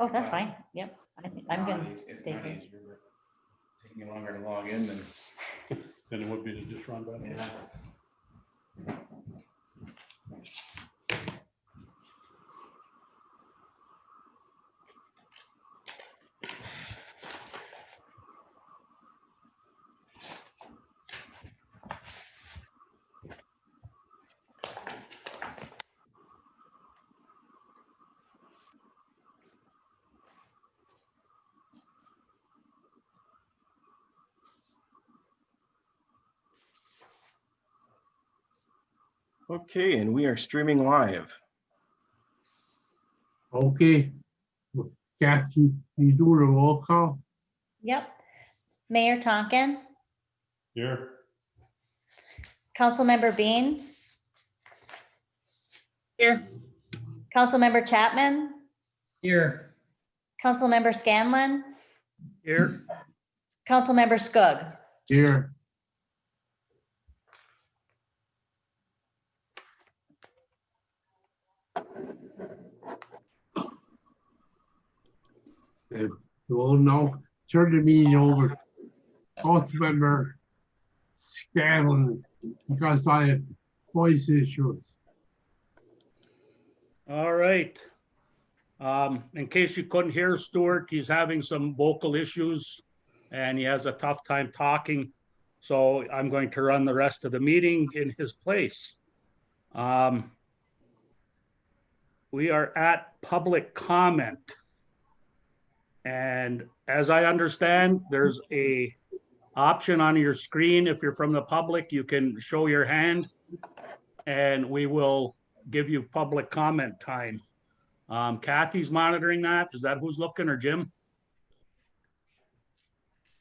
Oh, that's fine. Yep. I'm going to stay It's here. easier, but taking me longer to log in than. Then it would be to just run by. Yeah. Okay, and we are streaming live. Okay. Kathy, you do the roll call? Yep. Mayor Tonkin, Here. Councilmember Bean, Here. Councilmember Chapman, Here. Councilmember Scanlon, Here. Councilmember Skug. Here. We'll now turn the meeting over to Councilmember Scanlon because I have voice issues. All right. In case you couldn't hear Stuart, he's having some vocal issues and he has a tough time talking. So I'm going to run the rest of the meeting in his place. We are at public comment. And as I understand, there's a option on your screen. If you're from the public, you can show your hand and we will give you public comment time. Kathy's monitoring that. Is that who's looking, or Jim?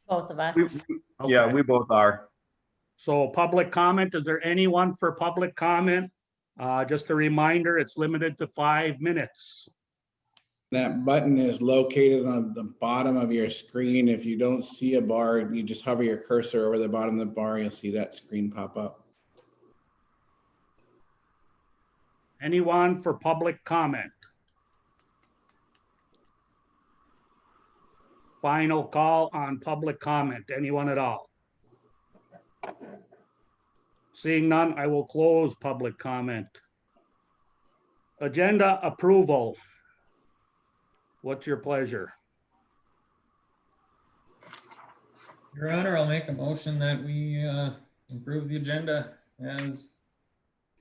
Both of us. Yeah, Okay. we both are. So public comment, is there anyone for public comment? Just a reminder, it's limited to 5 minutes. That button is located on the bottom of your screen. If you don't see a bar, you just hover your cursor over the bottom of the bar, you'll see that screen pop up. Anyone for public comment? Final call on public comment. Anyone at all? Seeing none, I will close public comment. Agenda approval. What's your pleasure? Your Honor, I'll make a motion that we approve the agenda as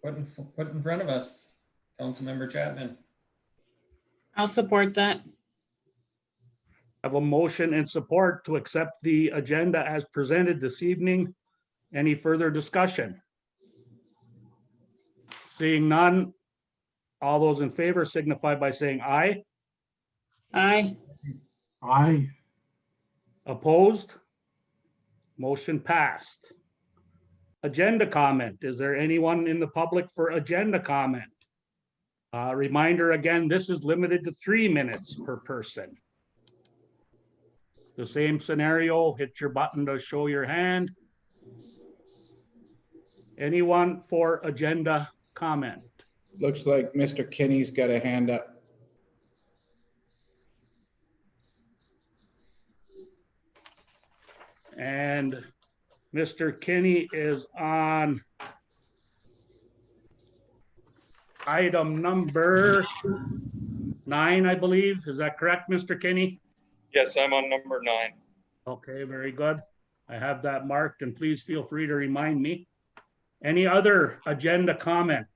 put in front of us. Councilmember Chapman. I'll support that. I have a motion and support to accept the agenda as presented this evening. Any further discussion? Seeing none, all those in favor signify by saying aye. Aye. Aye. Opposed? Motion passed. Agenda comment. Is there anyone in the public for agenda comment? Reminder again, this is limited to 3 minutes per person. The same scenario, hit your button to show your hand. Anyone for agenda comment? Looks like Mr. Kinney's got a hand up. And Mr. Kinney is on item number 9, I believe. Is that correct, Mr. Kinney? Yes, I'm on number 9. Okay, very good. I have that marked, and please feel free to remind me. Any other agenda comment?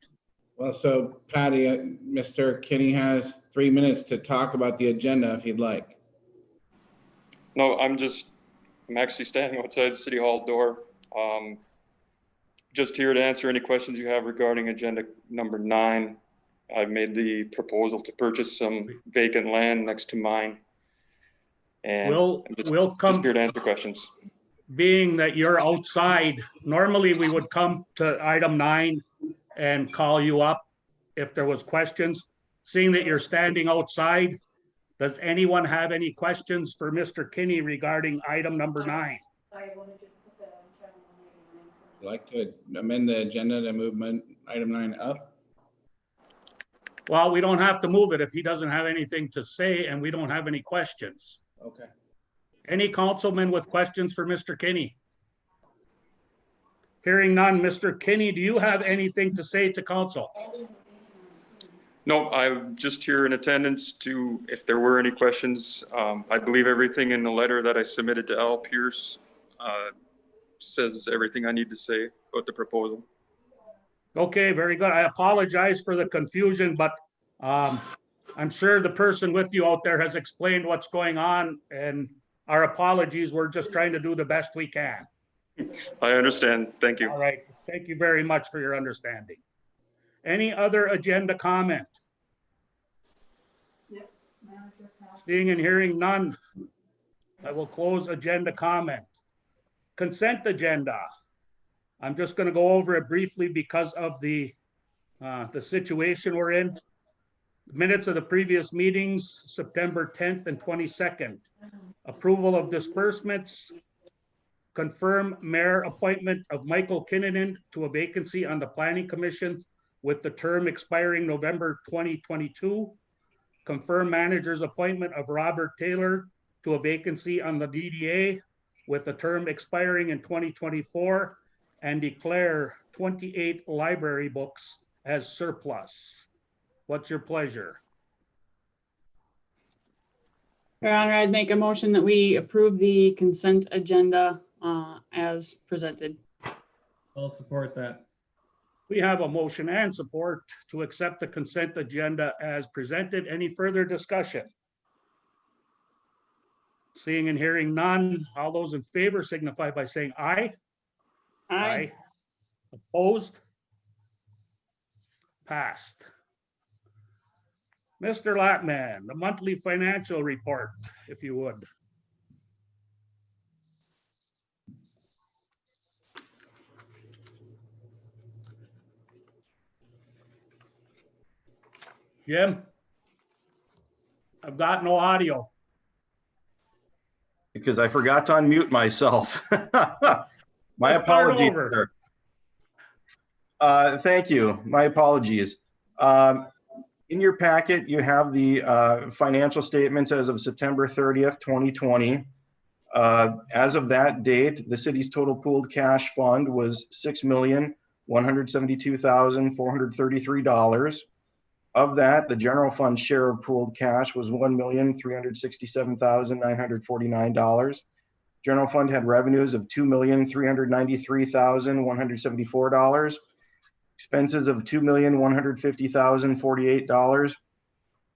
Well, so Patty, Mr. Kinney has 3 minutes to talk about the agenda if he'd like. No, I'm actually standing outside the City Hall door. Just here to answer any questions you have regarding agenda number 9. I've made the proposal to purchase some vacant land next to mine. And We'll I'm just come, here to answer questions. being that you're outside, normally we would come to item 9 and call you up if there was questions. Seeing that you're standing outside, does anyone have any questions for Mr. Kinney regarding item number 9? I'd like to amend the agenda to move item 9 up. Well, we don't have to move it if he doesn't have anything to say and we don't have any questions. Okay. Any councilman with questions for Mr. Kinney? Hearing none, Mr. Kinney, do you have anything to say to council? No, I'm just here in attendance to, if there were any questions. I believe everything in the letter that I submitted to Al Pierce says everything I need to say about the proposal. Okay, very good. I apologize for the confusion, but I'm sure the person with you out there has explained what's going on, and our apologies. We're just trying to do the best we can. I understand. Thank you. All right. Thank you very much for your understanding. Any other agenda comment? Seeing and hearing none, I will close agenda comment. Consent agenda. I'm just going to go over it briefly because of the situation we're in. Minutes of the previous meetings, September 10th and 22nd. Approval of disbursements. Confirm mayor appointment of Michael Kinnunen to a vacancy on the Planning Commission with the term expiring November 2022. Confirm manager's appointment of Robert Taylor to a vacancy on the DDA with the term expiring in 2024, and declare 28 library books as surplus. What's your pleasure? Your Honor, I'd make a motion that we approve the consent agenda as presented. I'll support that. We have a motion and support to accept the consent agenda as presented. Any further discussion? Seeing and hearing none, all those in favor signify by saying aye. Aye. Opposed? Passed. Mr. Latman, the monthly financial report, if you would. Jim? I've got no audio. Because I forgot to unmute myself. My Let's start apologies, over. sir. Thank you. My apologies. In your packet, you have the financial statements as of September 30th, 2020. As of that date, the city's total pooled cash fund was $6,172,433. Of that, the general fund share of pooled cash was $1,367,949. General fund had revenues of $2,393,174. Expenses of $2,150,048,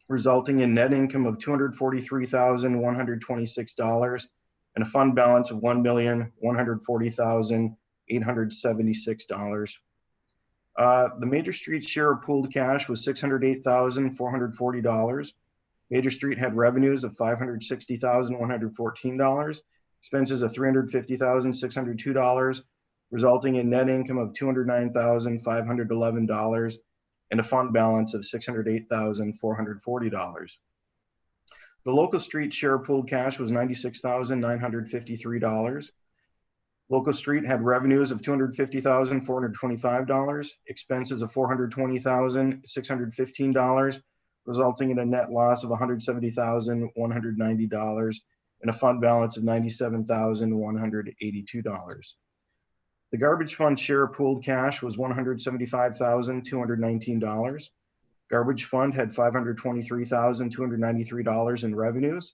resulting in net income of $243,126 and a fund balance of $1,140,876. The Major Street share of pooled cash was $608,440. Major Street had revenues of $560,114, expenses of $350,602, resulting in net income of $209,511 and a fund balance of $608,440. The local street share of pooled cash was $96,953. Local street had revenues of $250,425, expenses of $420,615, resulting in a net loss of $170,190 and a fund balance of $97,182. The garbage fund share of pooled cash was $175,219. Garbage fund had $523,293 in revenues,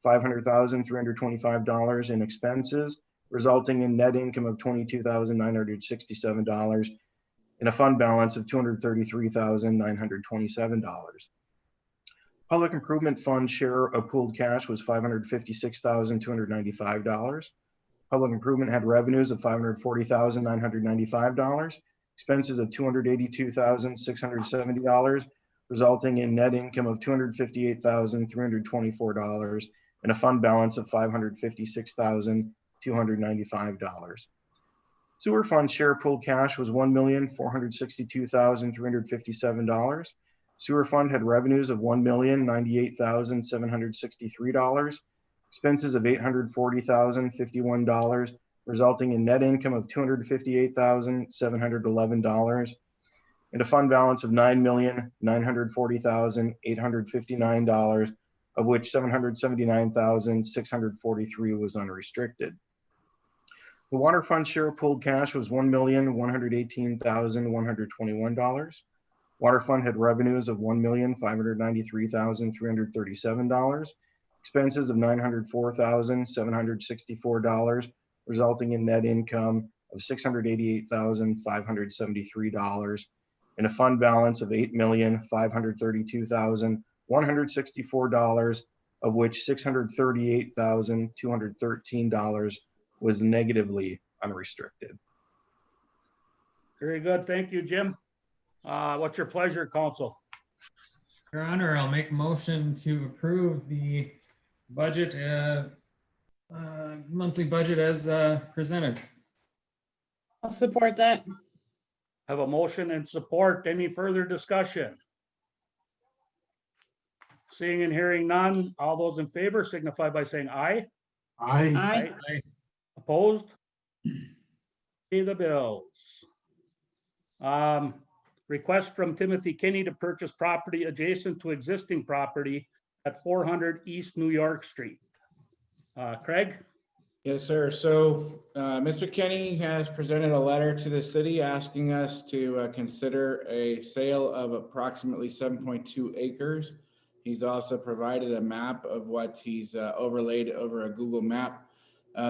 $500,325 in expenses, resulting in net income of $22,967 and a fund balance of $233,927. Public improvement fund share of pooled cash was $556,295. Public improvement had revenues of $540,995, expenses of $282,670, resulting in net income of $258,324 and a fund balance of $556,295. Sewer fund share pooled cash was $1,462,357. Sewer fund had revenues of $1,098,763, expenses of $840,051, resulting in net income of $258,711 and a fund balance of $9,940,859, of which $779,643 was unrestricted. The water fund share of pooled cash was $1,118,121. Water fund had revenues of $1,593,337, expenses of $904,764, resulting in net income of $688,573, and a fund balance of $8,532,164, of which $638,213 was negatively unrestricted. Very good. Thank you, Jim. What's your pleasure, council? Your Honor, I'll make a motion to approve the budget, monthly budget as presented. I'll support that. Have a motion and support. Any further discussion? Seeing and hearing none, all those in favor signify by saying aye. Aye. Aye. Opposed? Pay the bills. Request from Timothy Kinney to purchase property adjacent to existing property at 400 East New York Street. Craig? Yes, sir. So Mr. Kenny has presented a letter to the city asking us to consider a sale of approximately 7.2 acres. He's also provided a map of what he's overlaid over a Google map.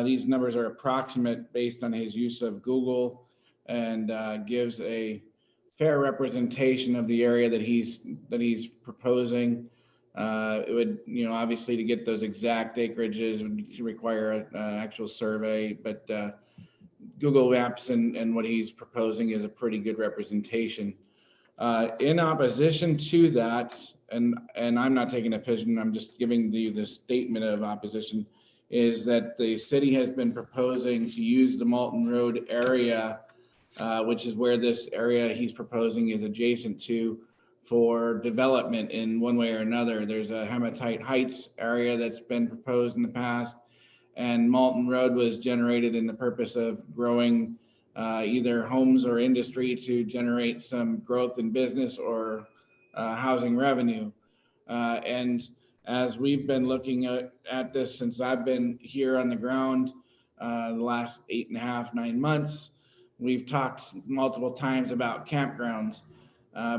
These numbers are approximate based on his use of Google, and gives a fair representation of the area that he's proposing. It would, obviously to get those exact acreages would require an actual survey, but Google Maps and what he's proposing is a pretty good representation. In opposition to that, and I'm not taking a position, I'm just giving you the statement of opposition, is that the city has been proposing to use the Malton Road area, which is where this area he's proposing is adjacent to, for development in one way or another. There's a Hematite Heights area that's been proposed in the past, and Malton Road was generated in the purpose of growing either homes or industry to generate some growth in business or housing revenue. And as we've been looking at this since I've been here on the ground the last 8.5, 9 months, we've talked multiple times about campgrounds.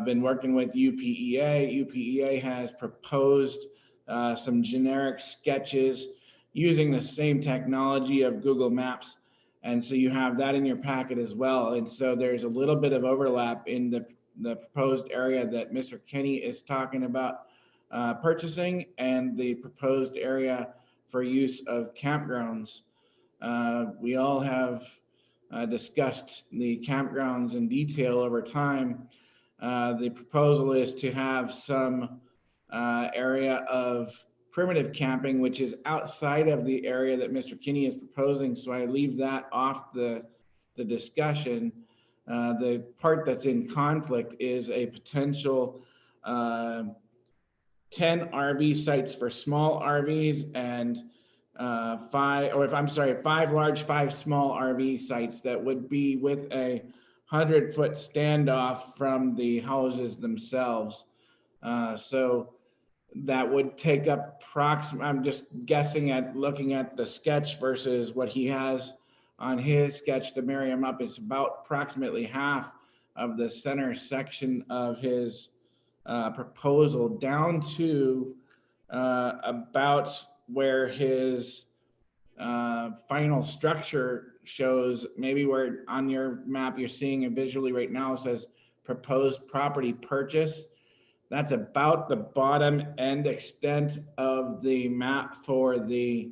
Been working with UPEA. UPEA has proposed some generic sketches using the same technology of Google Maps. And so you have that in your packet as well. And so there's a little bit of overlap in the proposed area that Mr. Kenny is talking about purchasing and the proposed area for use of campgrounds. We all have discussed the campgrounds in detail over time. The proposal is to have some area of primitive camping, which is outside of the area that Mr. Kinney is proposing. So I leave that off the discussion. The part that's in conflict is a potential 10 RV sites for small RVs and 5 large, 5 small RV sites that would be with a 100-foot standoff from the houses themselves. So that would take up I'm just guessing at looking at the sketch versus what he has on his sketch to marry him up. It's about approximately half of the center section of his proposal down to about where his final structure shows, maybe where on your map you're seeing it visually right now says proposed property purchase. That's about the bottom end extent of the map for the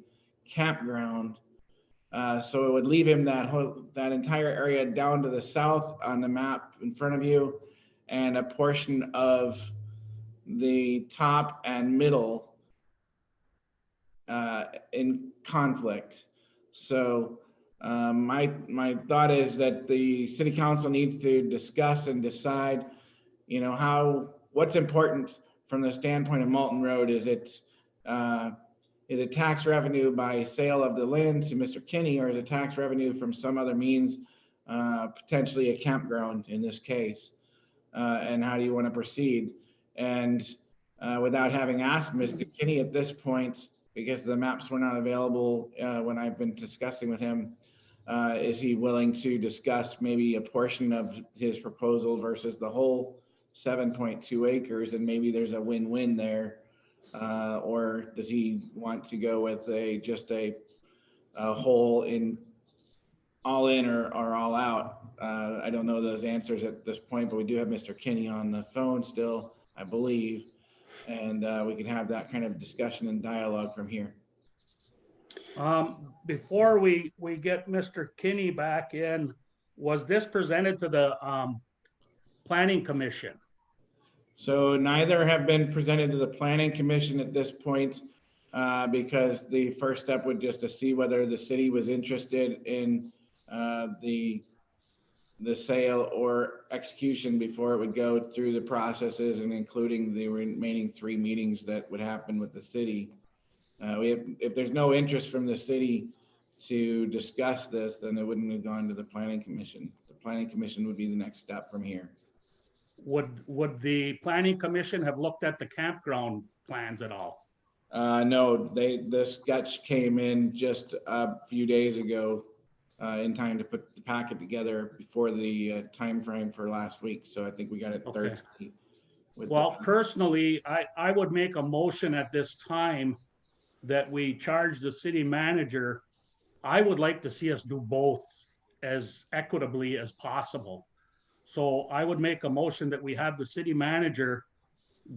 campground. So it would leave him that entire area down to the south on the map in front of you, and a portion of the top and middle in conflict. So my thought is that the city council needs to discuss and decide, what's important from the standpoint of Malton Road. Is it tax revenue by sale of the land to Mr. Kinney, or is it tax revenue from some other means, potentially a campground in this case? and how do you want to proceed? And without having asked Mr. Kinney at this point, because the maps were not available when I've been discussing with him, is he willing to discuss maybe a portion of his proposal versus the whole 7.2 acres, and maybe there's a win-win there? Or does he want to go with just a whole in, all in or all out? I don't know those answers at this point, but we do have Mr. Kinney on the phone still, I believe. And we can have that kind of discussion and dialogue from here. Before we get Mr. Kinney back in, was this presented to the Planning Commission? So neither have been presented to the Planning Commission at this point, because the first step would just to see whether the city was interested in the sale or execution before it would go through the processes and including the remaining 3 meetings that would happen with the city. If there's no interest from the city to discuss this, then it wouldn't have gone to the Planning Commission. The Planning Commission would be the next step from here. Would the Planning Commission have looked at the campground plans at all? No, the sketch came in just a few days ago, in time to put the packet together before the time frame for last week. So I think we got it Okay. Thursday. Well, personally, I would make a motion at this time that we charge the city manager. I would like to see us do both as equitably as possible. So I would make a motion that we have the city manager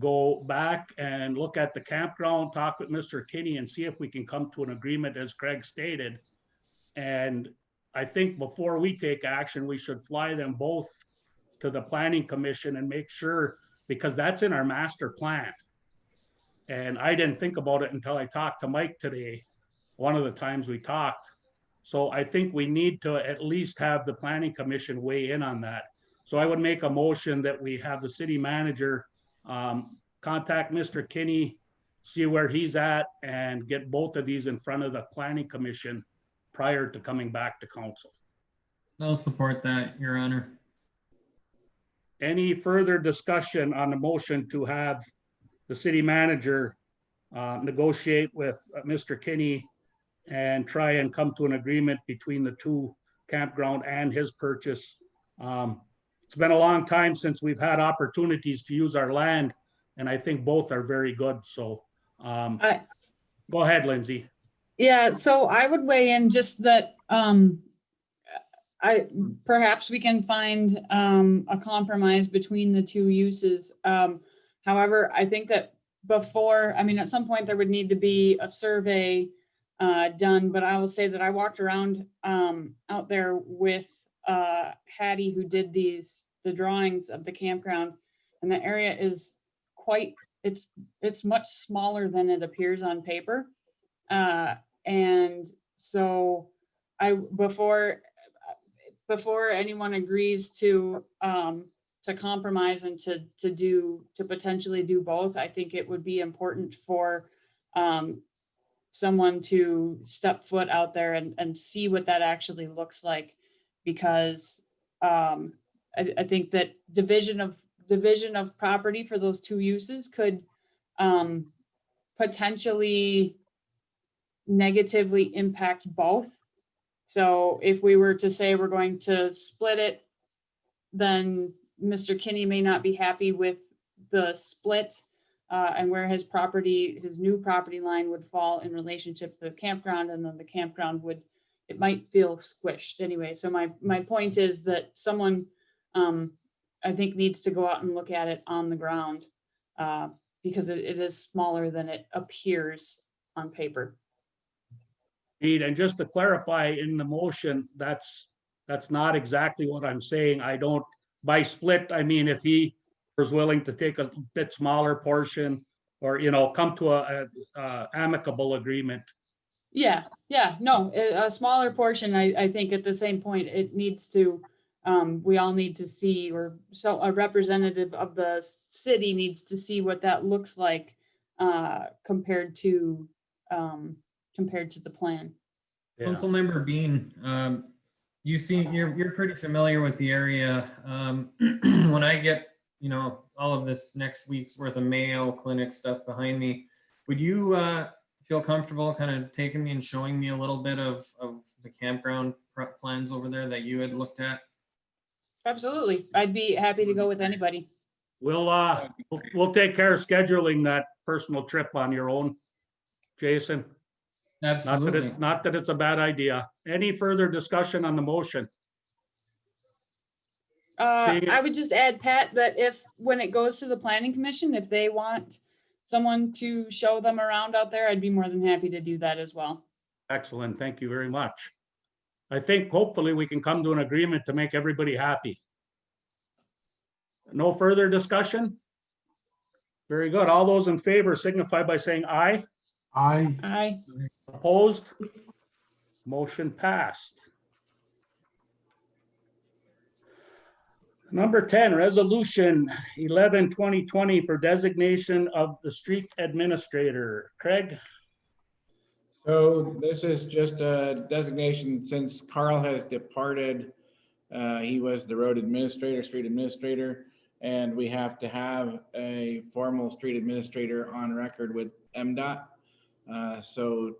go back and look at the campground, talk with Mr. Kinney and see if we can come to an agreement as Craig stated. And I think before we take action, we should fly them both to the Planning Commission and make sure, because that's in our master plan. And I didn't think about it until I talked to Mike today, one of the times we talked. So I think we need to at least have the Planning Commission weigh in on that. So I would make a motion that we have the city manager contact Mr. Kinney, see where he's at, and get both of these in front of the Planning Commission prior to coming back to council. I'll support that, Your Honor. Any further discussion on the motion to have the city manager negotiate with Mr. Kinney and try and come to an agreement between the 2 campground and his purchase? It's been a long time since we've had opportunities to use our land, and I think both are very good. So go ahead, Lindsay. Yeah, so I would weigh in just that, perhaps we can find a compromise between the 2 uses. However, I think that before, I mean, at some point there would need to be a survey done, but I will say that I walked around out there with Hattie, who did the drawings of the campground, and the area is it's much smaller than it appears on paper. And so before anyone agrees to compromise and to potentially do both, I think it would be important for someone to step foot out there and see what that actually looks like, because I think that division of property for those 2 uses could potentially negatively impact both. So if we were to say we're going to split it, then Mr. Kinney may not be happy with the split and where his new property line would fall in relationship to the campground, and then the campground it might feel squished anyway. So my point is that someone I think needs to go out and look at it on the ground, because it is smaller than it appears on paper. And just to clarify, in the motion, that's not exactly what I'm saying. I don't, by split, I mean, if he was willing to take a bit smaller portion, or, come to a amicable agreement. Yeah, no, a smaller portion, I think at the same point, it needs to, we all need to see, or so a representative of the city needs to see what that looks like compared to the plan. Yeah. Councilmember Bean, you're pretty familiar with the area. When I get you know, all of this next week's worth of Mayo Clinic stuff behind me, would you feel comfortable kind of taking me and showing me a little bit of the campground plans over there that you had looked at? Absolutely. I'd be happy to go with anybody. We'll take care of scheduling that personal trip on your own, Jason. Absolutely. Not that it's a bad idea. Any further discussion on the motion? I would just add, Pat, that if, when it goes to the planning commission, if they want someone to show them around out there, I'd be more than happy to do that as well. Excellent. Thank you very much. I think hopefully we can come to an agreement to make everybody happy. No further discussion? Very good. All those in favor signify by saying aye. Aye. Aye. Opposed? Motion passed. Number 10, Resolution 11-2020 for designation of the street administrator. Craig? So this is just a designation since Carl has departed. He was the road administrator, street administrator, and we have to have a formal street administrator on record with MDOT. So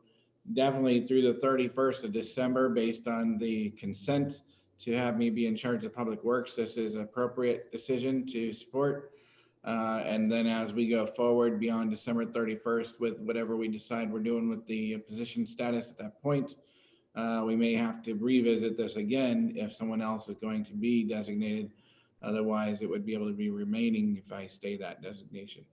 definitely through the 31st of December, based on the consent to have me be in charge of public works, this is an appropriate decision to support. And then as we go forward beyond December 31st with whatever we decide we're doing with the position status at that point, we may have to revisit this again if someone else is going to be designated. Otherwise, it would be able to be remaining if I stay that designation.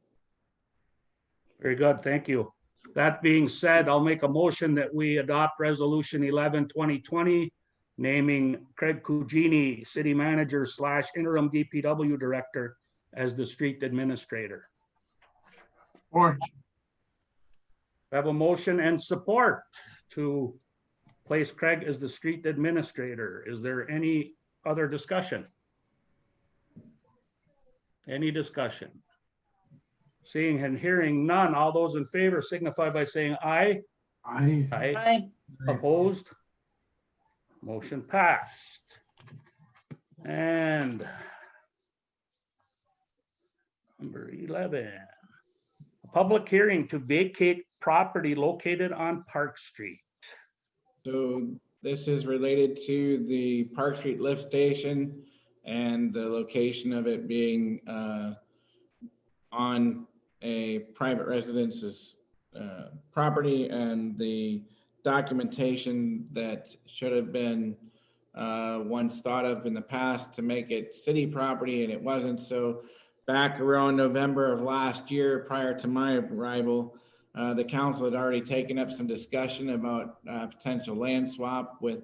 Very good. Thank you. That being said, I'll make a motion that we adopt Resolution 11-2020, naming Craig Cugini, City Manager / Interim DPW Director, as the street administrator. Or I have a motion and support to place Craig as the street administrator. Is there any other discussion? Any discussion? Seeing and hearing none, all those in favor signify by saying aye. aye. Aye. Aye. Opposed? Motion passed. And number 11, a public hearing to vacate property located on Park Street. So this is related to the Park Street lift station and the location of it being on a private residence's property, and the documentation that should have been once thought of in the past to make it city property, and it wasn't. So back around November of last year, prior to my arrival, the council had already taken up some discussion about potential land swap with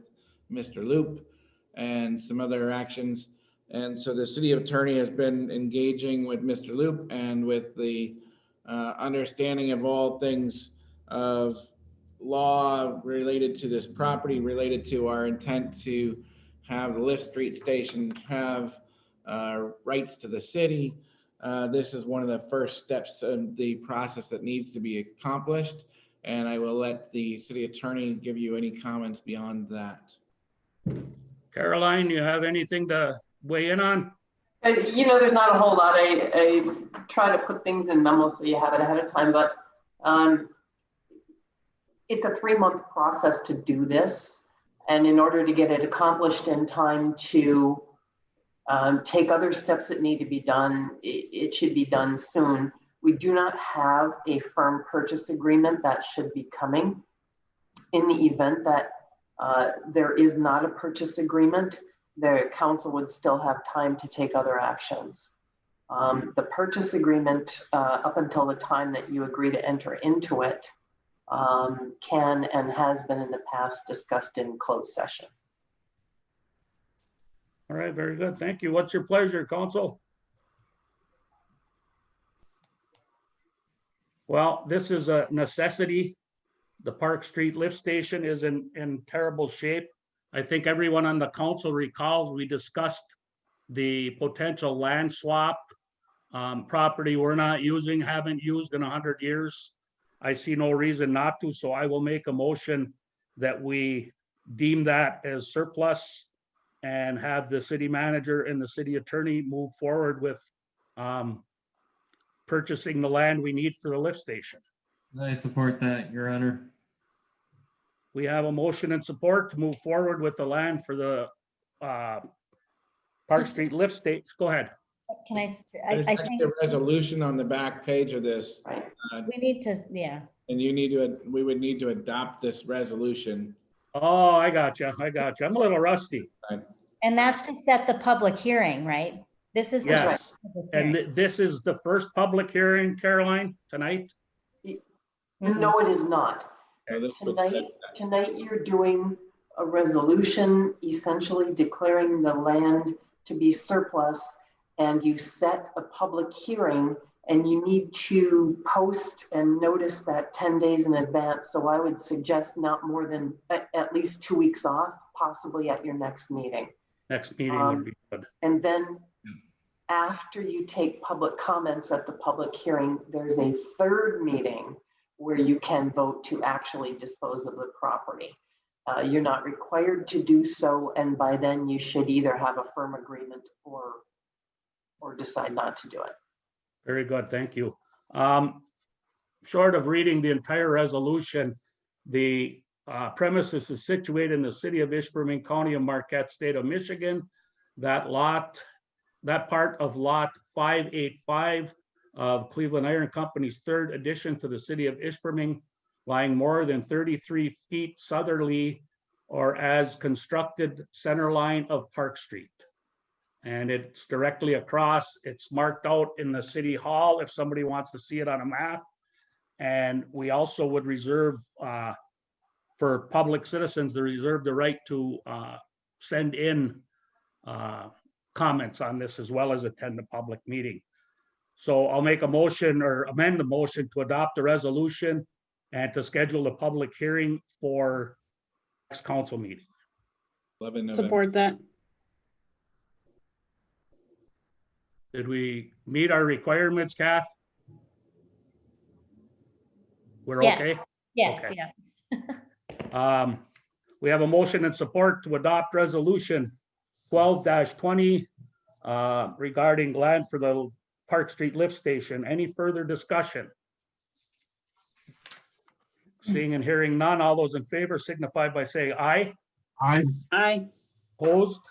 Mr. Loop and some other actions. And so the city attorney has been engaging with Mr. Loop and with the understanding of all things of law related to this property, related to our intent to have the lift street station have rights to the city. This is one of the first steps in the process that needs to be accomplished, and I will let the city attorney give you any comments beyond that. Caroline, you have anything to weigh in on? You know, there's not a whole lot. I try to put things in memos so you have it ahead of time, but it's a 3-month process to do this. And in order to get it accomplished in time to take other steps that need to be done, it should be done soon. We do not have a firm purchase agreement that should be coming. In the event that there is not a purchase agreement, the council would still have time to take other actions. The purchase agreement, up until the time that you agree to enter into it, can and has been in the past discussed in closed session. All right, very good. Thank you. What's your pleasure, council? Well, this is a necessity. The Park Street lift station is in terrible shape. I think everyone on the council recalls we discussed the potential land swap property we're not using, haven't used in 100 years. I see no reason not to, so I will make a motion that we deem that as surplus and have the city manager and the city attorney move forward with purchasing the land we need for the lift station. I support that, Your Honor. We have a motion and support to move forward with the land for the Park Street lift station. Go ahead. Can I, There's I actually think a resolution on the back page of this, Right. we need to, yeah. and you need to, we would need to adopt this resolution. Oh, I got you. I got you. I'm a little rusty. And that's to set the public hearing, right? This is to set Yes. the public And hearing. this is the first public hearing, Caroline, tonight? Mhm. No, it is not. So this would set Tonight you're doing a resolution essentially declaring the land to be surplus, and you set a public hearing, and you need to post and notice that 10 days in advance. So I would suggest not more than at least 2 weeks off, possibly at your next meeting. Next meeting would be good. And then after you take public comments at the public hearing, there's a third meeting where you can vote to actually dispose of the property. You're not required to do so, and by then you should either have a firm agreement or decide not to do it. Very good, thank you. Short of reading the entire resolution, the premises is situated in the city of Ishpeming, County of Marquette, State of Michigan. That part of lot 585 of Cleveland Iron Company's third addition to the city of Ishpeming, lying more than 33 feet southerly or as constructed center line of Park Street. And it's directly across. It's marked out in the city hall if somebody wants to see it on a map. And we also would reserve for public citizens, they reserve the right to send in comments on this as well as attend the public meeting. So I'll make a motion or amend the motion to adopt the resolution and to schedule a public hearing for next council meeting. 11 November. Support that. Did we meet our requirements, Kath? We're Yeah. okay? Yes, Okay. yeah. We have a motion and support to adopt resolution 12-20 regarding land for the Park Street lift station. Any further discussion? Seeing and hearing none, all those in favor signify by saying aye. Aye. Aye. Opposed?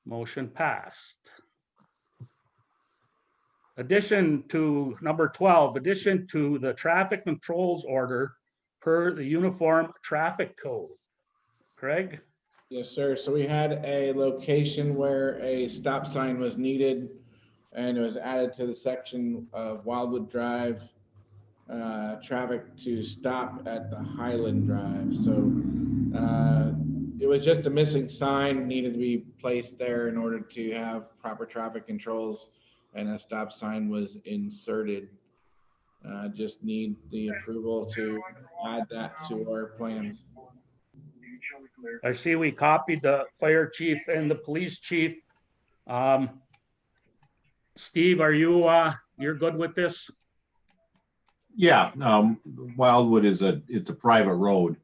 Motion passed. Addition to number 12, addition to the traffic controls order per the Uniform Traffic Code. Craig? Yes, sir. So we had a location where a stop sign was needed, and it was added to the section of Wildwood Drive, traffic to stop at the Highland Drive. So it was just a missing sign needed to be placed there in order to have proper traffic controls, and a stop sign was inserted. Just need the approval to add that to our plans. I see we copied the fire chief and the police chief. Steve, are you, you're good with this? Yeah, Wildwood it's a private road,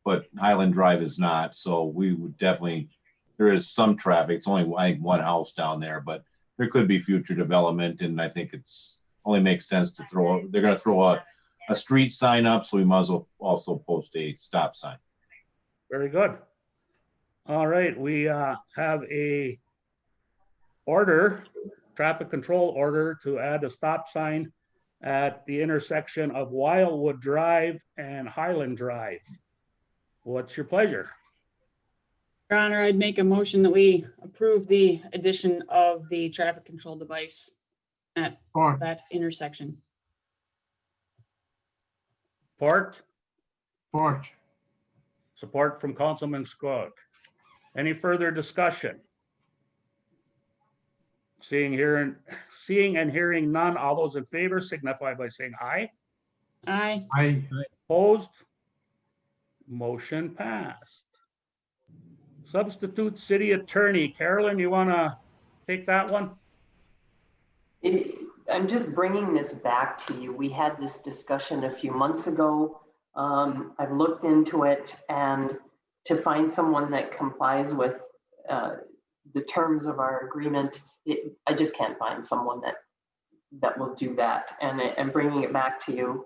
but Highland Drive is not. So we would definitely, there is some traffic. It's only I think one house down there, but there could be future development. And I think it's only makes sense to they're going to throw a street sign up. So we might as well also post a stop sign. Very good. All right, we have a order, traffic control order to add a stop sign at the intersection of Wildwood Drive and Highland Drive. What's your pleasure? Your Honor, I'd make a motion that we approve the addition of the traffic control device at Support. that intersection. Support? Support. Support from Councilman Skog. Any further discussion? Seeing and hearing none, all those in favor signify by saying aye. Aye. Aye. Opposed? Motion passed. Substitute City Attorney, Carolyn, you want to take that one? I'm just bringing this back to you. We had this discussion a few months ago. I've looked into it, and to find someone that complies with the terms of our agreement, I just can't find someone that will do that, and bringing it back to you,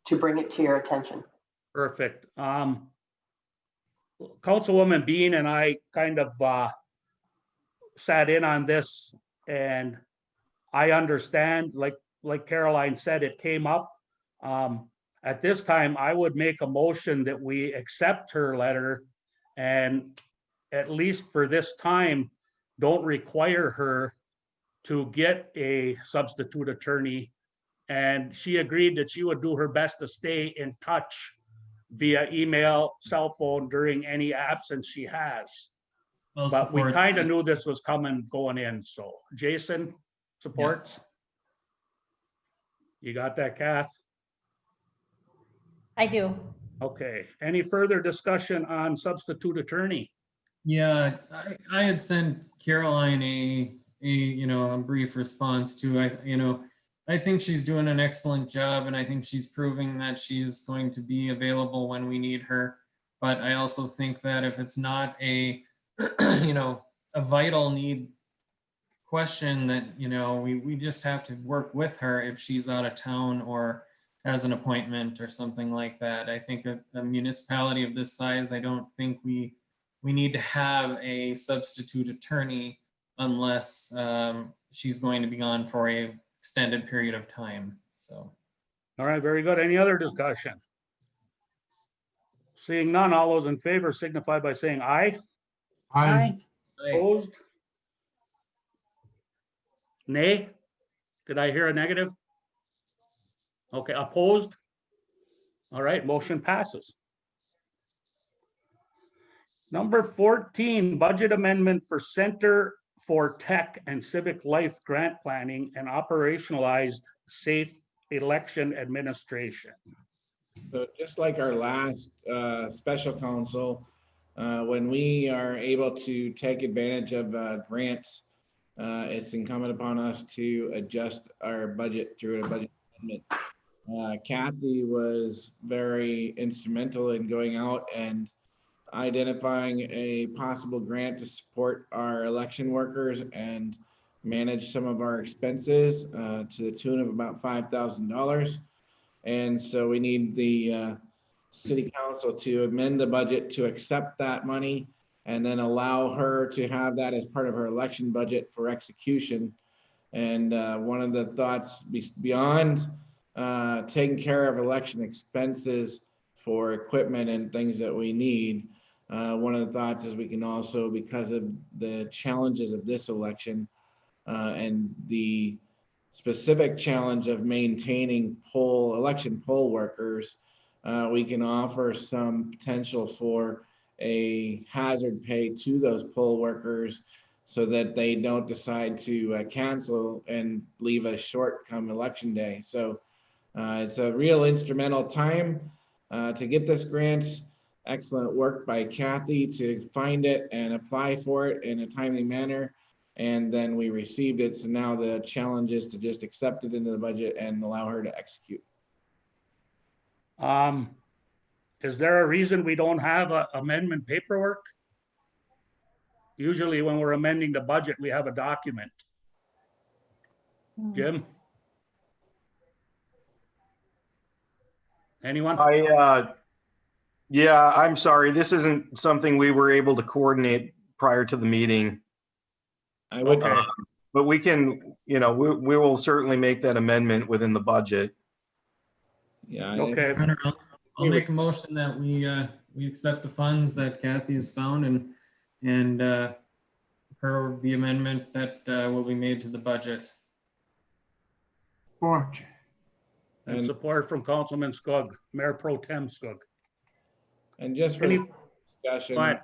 to bring it to your attention. Perfect. Councilwoman Bean and I kind of sat in on this, and I understand, like Caroline said, it came up. At this time, I would make a motion that we accept her letter, and at least for this time, don't require her to get a substitute attorney. And she agreed that she would do her best to stay in touch via email, cell phone during any absence she has. I'll But we support kind of that. knew this was coming going in. So Jason supports. You got that, Kath? I do. Okay. Any further discussion on substitute attorney? Yeah, I had sent Caroline a brief response to, I think she's doing an excellent job, and I think she's proving that she's going to be available when we need her. But I also think that if it's not a a vital need question, that we just have to work with her if she's out of town or has an appointment or something like that. I think a municipality of this size, I don't think we need to have a substitute attorney unless she's going to be gone for a extended period of time. So, All right, very good. Any other discussion? Seeing none, all those in favor signify by saying aye. Aye. Opposed? Nay? Did I hear a negative? Okay, opposed? All right, motion passes. Number 14, budget amendment for Center for Tech and Civic Life Grant Planning and operationalized safe election administration. So just like our last special council, when we are able to take advantage of grants, it's incumbent upon us to adjust our budget through a budget amendment. Kathy was very instrumental in going out and identifying a possible grant to support our election workers and manage some of our expenses to the tune of about $5,000. And so we need the city council to amend the budget to accept that money and then allow her to have that as part of her election budget for execution. And one of the thoughts beyond taking care of election expenses for equipment and things that we need, one of the thoughts is we can also, because of the challenges of this election and the specific challenge of maintaining election poll workers, we can offer some potential for a hazard pay to those poll workers so that they don't decide to cancel and leave us short come election day. So it's a real instrumental time to get this grant. Excellent work by Kathy to find it and apply for it in a timely manner. And then we received it. So now the challenge is to just accept it into the budget and allow her to execute. Is there a reason we don't have amendment paperwork? Usually when we're amending the budget, we have a document. Jim? Anyone? Yeah, I'm sorry. This isn't something we were able to coordinate prior to the meeting. I would, but we can, we will certainly make that amendment within the budget. yeah. Okay. I'll make a motion that we accept the funds that Kathy has found and per the amendment that will be made to the budget. Support. And support from Councilman Skug, Mayor Pro Tem Skug. And just for discussion, I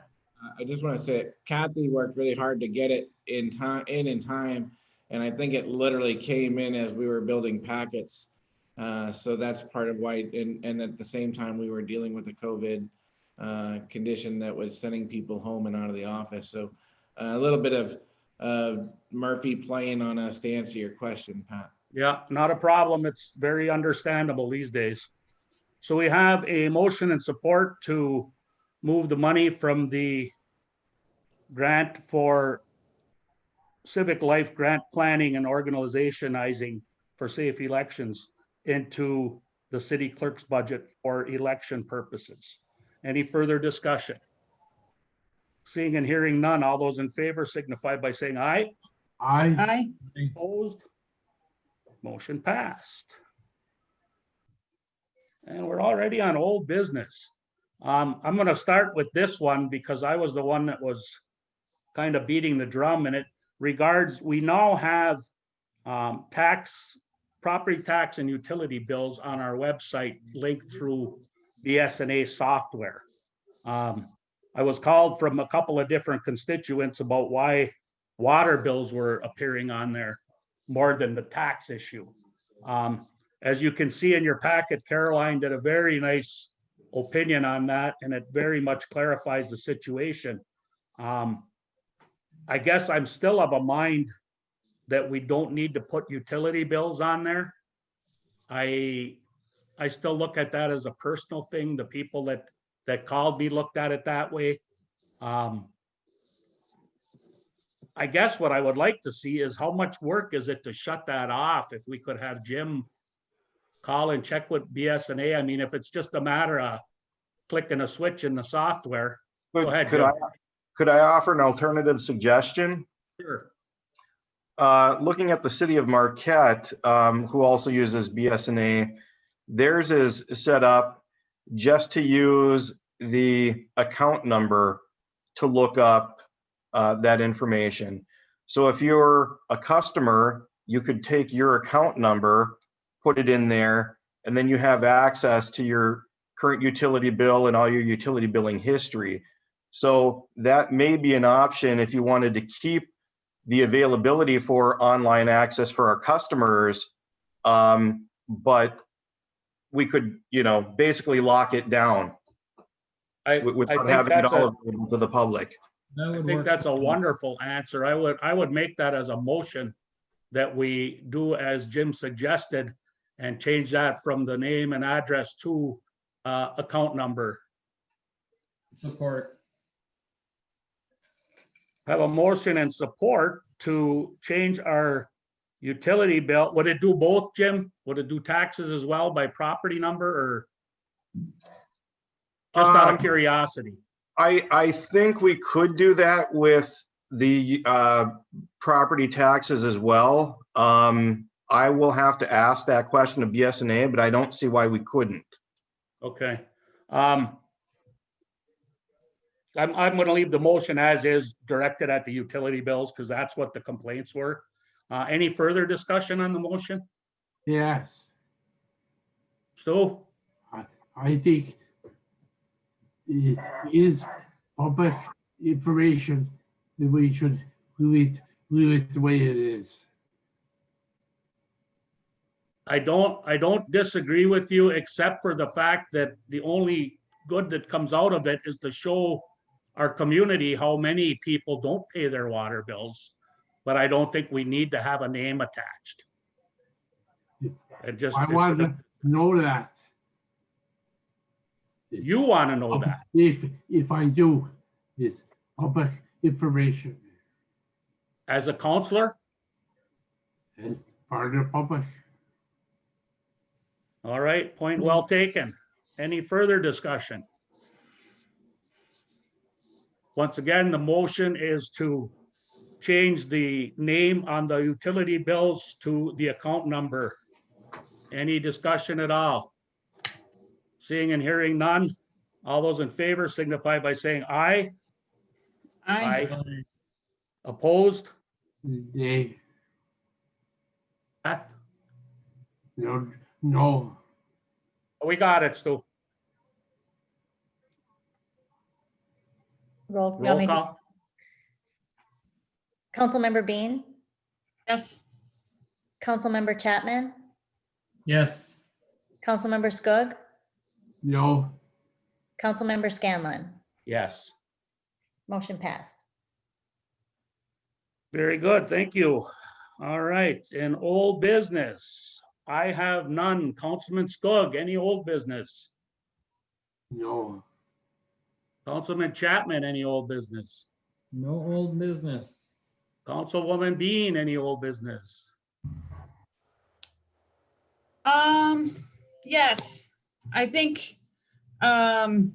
just want to say Kathy worked really hard to get it in time. And I think it literally came in as we were building packets. So that's part of why, and at the same time, we were dealing with the COVID condition that was sending people home and out of the office. So a little bit of Murphy playing on us to answer your question, Pat. Yeah, not a problem. It's very understandable these days. So we have a motion and support to move the money from the grant for civic life grant planning and organizationizing for safe elections into the city clerk's budget for election purposes. Any further discussion? Seeing and hearing none, all those in favor signify by saying aye. Aye. Aye. Opposed? Motion passed. And we're already on old business. I'm going to start with this one because I was the one that was kind of beating the drum, and it regards, we now have property tax and utility bills on our website linked through the SNA software. I was called from a couple of different constituents about why water bills were appearing on there more than the tax issue. As you can see in your packet, Caroline did a very nice opinion on that, and it very much clarifies the situation. I guess I'm still of a mind that we don't need to put utility bills on there. I still look at that as a personal thing. The people that called me looked at it that way. I guess what I would like to see is how much work is it to shut that off? If we could have Jim call and check with BSNA. I mean, if it's just a matter of clicking a switch in the software. Go ahead, Jim. Could I offer an alternative suggestion? Sure. Looking at the city of Marquette, who also uses BSNA, theirs is set up just to use the account number to look up that information. So if you're a customer, you could take your account number, put it in there, and then you have access to your current utility bill and all your utility billing history. So that may be an option if you wanted to keep the availability for online access for our customers, but we could, basically lock it down without having it all available to the public. I think that's a wonderful answer. I would make that as a motion that we do as Jim suggested and change that from the name and address to account number. Support. Have a motion and support to change our utility bill. Would it do both, Jim? Would it do taxes as well by property number, or just out of curiosity? I think we could do that with the property taxes as well. I will have to ask that question to BSNA, but I don't see why we couldn't. Okay. I'm going to leave the motion as is, directed at the utility bills, because that's what the complaints were. Any further discussion on the motion? Yes. Stu? I think it is public information that we should leave it the way it is. I don't disagree with you, except for the fact that the only good that comes out of it is to show our community how many people don't pay their water bills. But I don't think we need to have a name attached. I want to know that. You want to know that? If I do, it's public information. As a counselor? As part of the public. All right, point well taken. Any further discussion? Once again, the motion is to change the name on the utility bills to the account number. Any discussion at all? Seeing and hearing none, all those in favor signify by saying aye. Aye. Opposed? Nay. Beth? No. We got it, Stu. Roll Roll call. Councilmember Bean, Yes. Councilmember Chapman, Yes. Councilmember Skug, No. Councilmember Scanlon. Yes. Motion passed. Very good, thank you. All right, in old business, I have none. Councilman Skug, any old business? No. Councilman Chapman, any old business? No old business. Councilwoman Bean, any old business? Yes, I think, I'd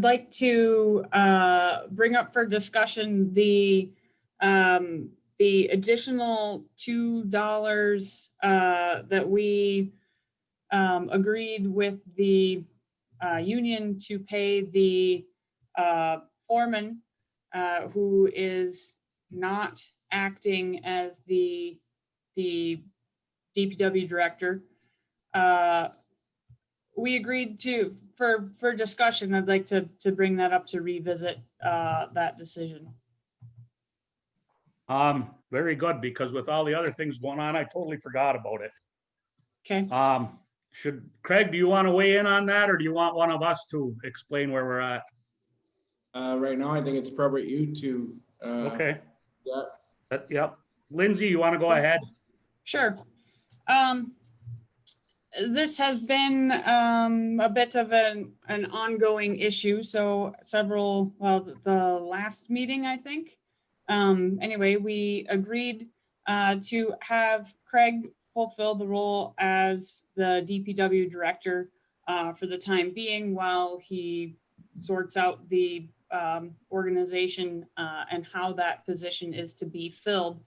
like to, bring up for discussion the additional $2, that we, agreed with the, union to pay the, foreman, who is not acting as the DPW director. We agreed to, for discussion, I'd like to bring that up to revisit that decision. Very good, because with all the other things going on, I totally forgot about it. Okay. Craig, do you want to weigh in on that, or do you want one of us to explain where we're at? Right now, I think it's appropriate you to. Okay. Yeah. Yep. Lindsay, you want to go ahead? Sure. This has been a bit of an ongoing issue. So the last meeting, I think. Anyway, we agreed to have Craig fulfill the role as the DPW director for the time being while he sorts out the organization and how that position is to be filled.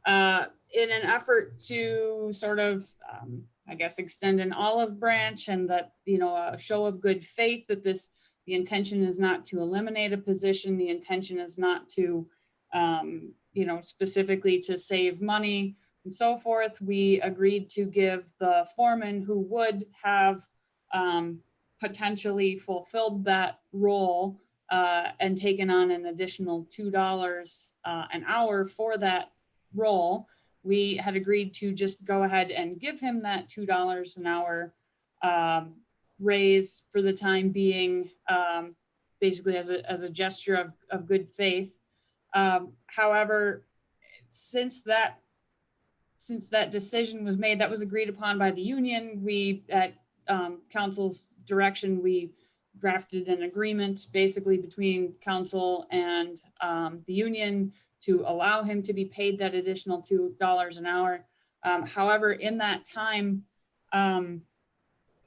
In an effort to sort of, I guess, extend an olive branch and that, a show of good faith that the intention is not to eliminate a position. The intention is not to, specifically to save money and so forth. We agreed to give the foreman who would have potentially fulfilled that role and taken on an additional $2 an hour for that role. We had agreed to just go ahead and give him that $2 an hour raise for the time being, basically as a gesture of good faith. However, since that decision was made, that was agreed upon by the union, we, at council's direction, we drafted an agreement basically between council and the union to allow him to be paid that additional $2 an hour. However, in that time,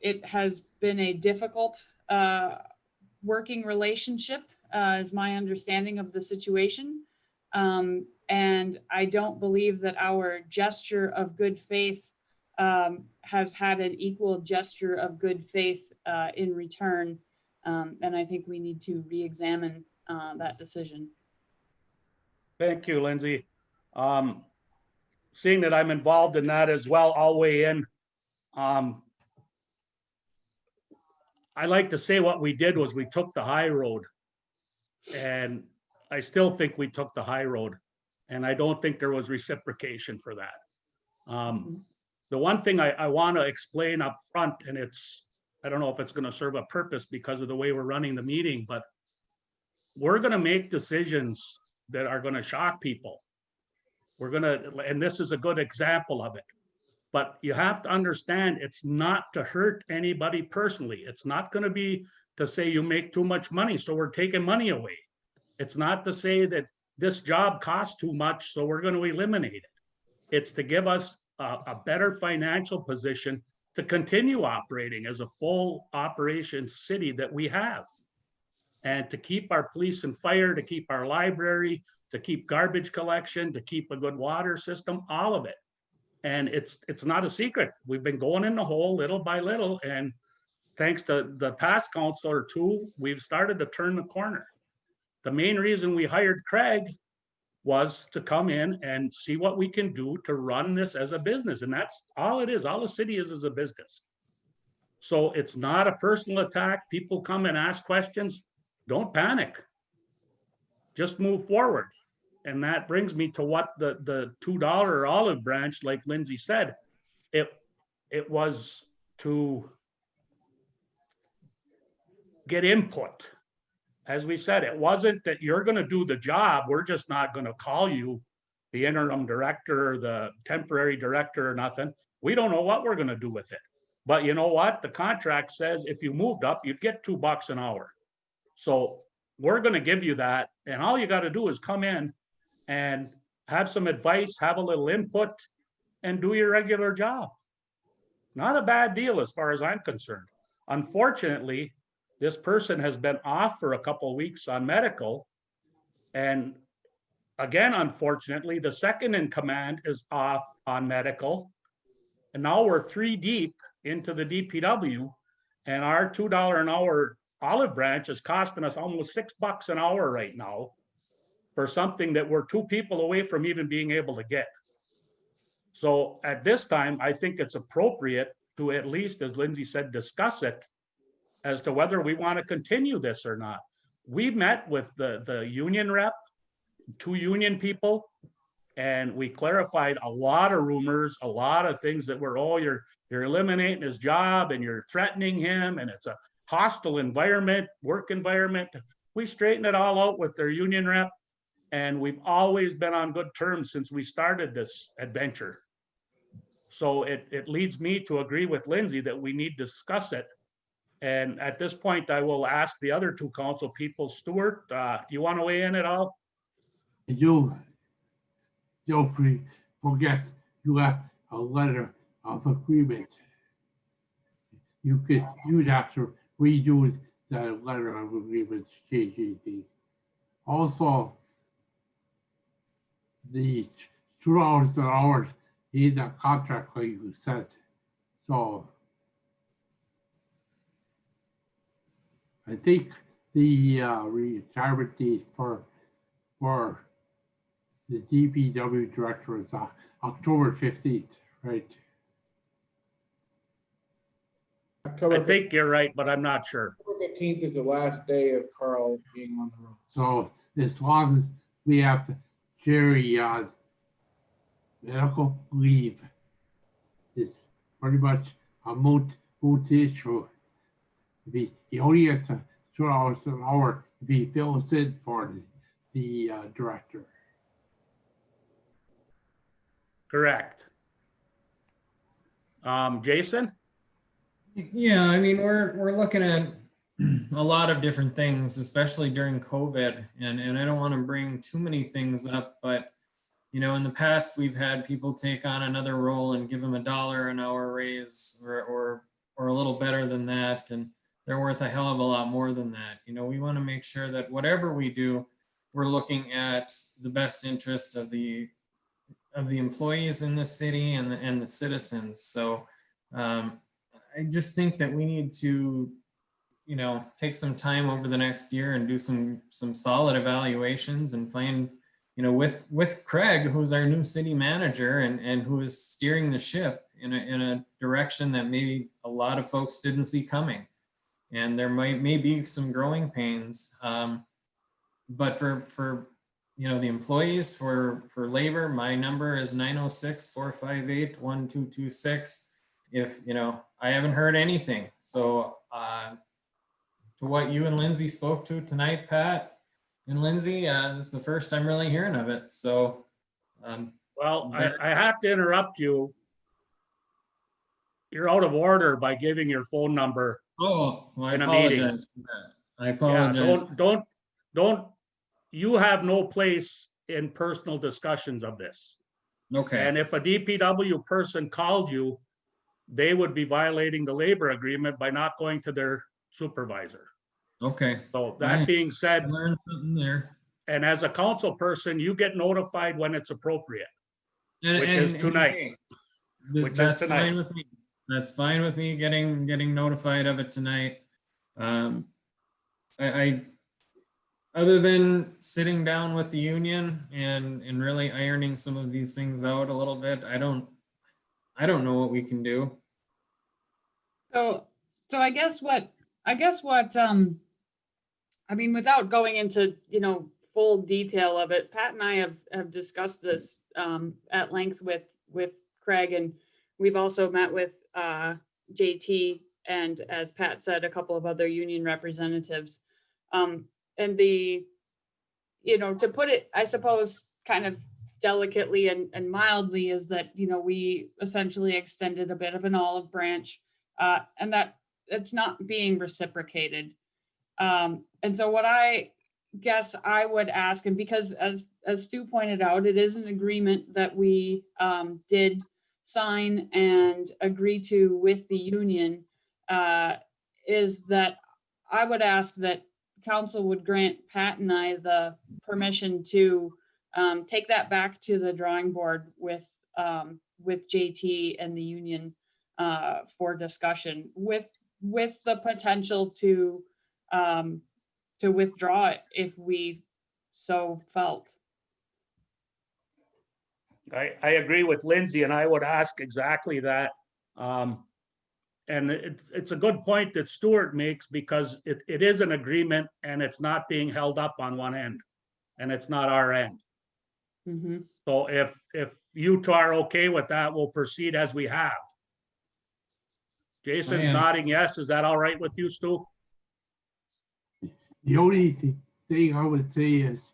it has been a difficult working relationship, is my understanding of the situation. And I don't believe that our gesture of good faith has had an equal gesture of good faith in return. And I think we need to re-examine that decision. Thank you, Lindsay. Seeing that I'm involved in that as well, I'll weigh in. I like to say what we did was we took the high road. And I still think we took the high road. And I don't think there was reciprocation for that. The one thing I want to explain up front, and I don't know if it's going to serve a purpose because of the way we're running the meeting, but we're going to make decisions that are going to shock people. And this is a good example of it. But you have to understand, it's not to hurt anybody personally. It's not going to be to say you make too much money, so we're taking money away. It's not to say that this job costs too much, so we're going to eliminate it. It's to give us a better financial position to continue operating as a full operation city that we have. And to keep our police and fire, to keep our library, to keep garbage collection, to keep a good water system, all of it. And it's not a secret. We've been going in the hole little by little. And thanks to the past council or two, we've started to turn the corner. The main reason we hired Craig was to come in and see what we can do to run this as a business. And that's all it is. All the city is a business. So it's not a personal attack. People come and ask questions. Don't panic. Just move forward. And that brings me to what the $2 olive branch, like Lindsay said, it was to get input. As we said, it wasn't that you're going to do the job. We're just not going to call you the interim director or the temporary director or nothing. We don't know what we're going to do with it. But you know what? The contract says if you moved up, you'd get $2 an hour. So we're gonna give you that, and all you gotta do is come in and have some advice, have a little input, and do your regular job. Not a bad deal as far as I'm concerned. Unfortunately, this person has been off for a couple of weeks on medical. And again, unfortunately, the second in command is off on medical. And now we're 3 deep into the DPW, and our $2 an hour olive branch is costing us almost $6 an hour right now for something that we're 2 people away from even being able to get. So at this time, I think it's appropriate to at least, as Lindsay said, discuss it as to whether we want to continue this or not. We met with the union rep, 2 union people, and we clarified a lot of rumors, a lot of things that were, oh, you're eliminating his job and you're threatening him, and it's a hostile environment, work environment. We straightened it all out with their union rep, and we've always been on good terms since we started this adventure. So it leads me to agree with Lindsay that we need to discuss it. And at this point, I will ask the other 2 council people. Stuart, do you want to weigh in at all? You don't forget you have a letter of agreement. You'd have to redo that letter of agreement, JGD. Also, the $2 an hour in the contract like you said. So I think the retirement date for the DPW director is October 15th, right? I think you're right, but I'm not sure. October 15th is the last day of Carl being on the road. So as long as we have to carry medical leave, it's pretty much a moot issue. He only has to $2 an hour to be filled in for the director. Correct. Jason? Yeah, I mean, we're looking at a lot of different things, especially during COVID, and I don't want to bring too many things up, but you know, in the past we've had people take on another role and give them $1 an hour raise or a little better than that, and they're worth a hell of a lot more than that. You know, we want to make sure that whatever we do, we're looking at the best interest of the employees in the city and the citizens. So I just think that we need to, you know, take some time over the next year and do some solid evaluations and find, you know, with Craig, who's our new city manager and who is steering the ship in a direction that maybe a lot of folks didn't see coming. And there may be some growing pains. But for you know, the employees, for labor, my number is 906-458-1226. If, you know, I haven't heard anything. So to what you and Lindsay spoke to tonight, Pat and Lindsay, it's the first I'm really hearing of it. So. Well, I have to interrupt you. You're out of order by giving your phone number. Oh, well, I in a meeting. apologize for that. I apologize. Yeah, don't, you have no place in personal discussions of this. Okay. And if a DPW person called you, they would be violating the labor agreement by not going to their supervisor. Okay. So that being I said, learned something there. and as a council person, you get notified when it's appropriate, which is tonight. That's fine with me. That's fine with me getting notified of it tonight. I other than sitting down with the union and really ironing some of these things out a little bit, I don't know what we can do. So I guess what I mean, without going into, you know, full detail of it, Pat and I have discussed this at length with Craig, and we've also met with JT and, as Pat said, a couple of other union representatives. And the, you know, to put it, I suppose, kind of delicately and mildly, is that, you know, we essentially extended a bit of an olive branch, and that it's not being reciprocated. And so what I guess I would ask, and because as Stu pointed out, it is an agreement that we did sign and agree to with the union, is that I would ask that council would grant Pat and I the permission to take that back to the drawing board with JT and the union for discussion with the potential to withdraw it if we so felt. I agree with Lindsay, and I would ask exactly that. And it's a good point that Stuart makes, because it is an agreement and it's not being held up on one end, and it's not our end. Mhm. So if you two are okay with that, we'll proceed as we have. Jason's am. nodding yes. Is that all right with you, Stu? The only thing I would say is,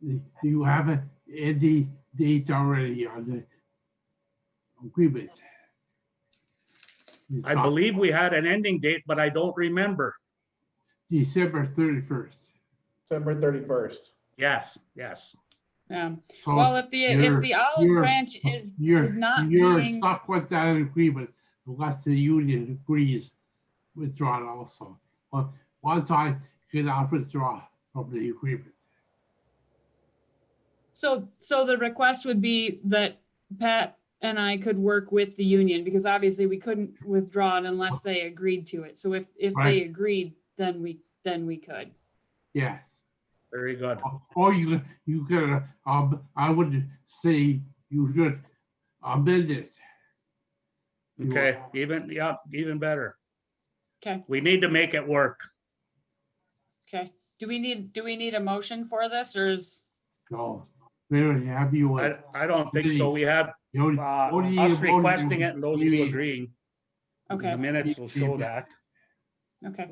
do you have any date already on the agreement? I believe we had an ending date, but I don't remember. December 31st. December 31st. Yes. So Well, if the olive branch is not you're being, stuck with that agreement unless the union agrees withdraw it also. But once I cannot withdraw from the agreement. so the request would be that Pat and I could work with the union, because obviously we couldn't withdraw it unless they agreed to it. So if they Right. agreed, then we could. Yes. Very good. Or you could, I would say you should amend it. Okay, even better. Okay, We need to make it work. okay. Do we need a motion for this, or is? No, very happy with. I don't think so. We have The only us vote you requesting it and those two really- agreeing. Okay, The minutes will show that. okay,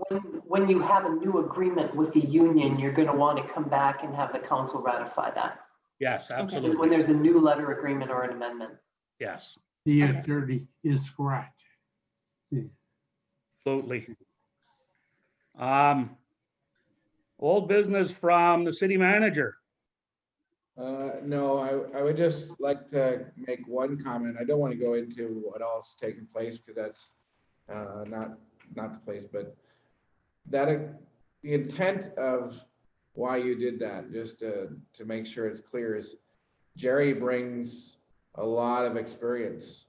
When you have a new agreement with the union, you're going to want to come back and have the council ratify that. Yes, When absolutely. there's a new letter agreement or an amendment. Yes, The Okay. attorney is correct. absolutely. Old business from the city manager. No, I would just like to make one comment. I don't want to go into what else taking place, because that's not the place, but that the intent of why you did that, just to make sure it's clear, is Jerry brings a lot of experience,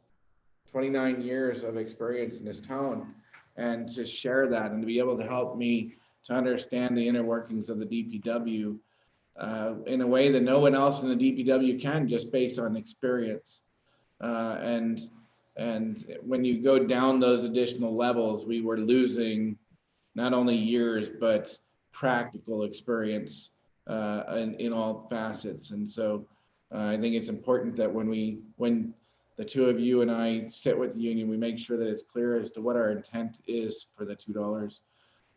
29 years of experience in this town, and to share that and to be able to help me to understand the inner workings of the DPW in a way that no one else in the DPW can, just based on experience. And when you go down those additional levels, we were losing not only years, but practical experience in all facets. And so I think it's important that when the two of you and I sit with the union, we make sure that it's clear as to what our intent is for the $2.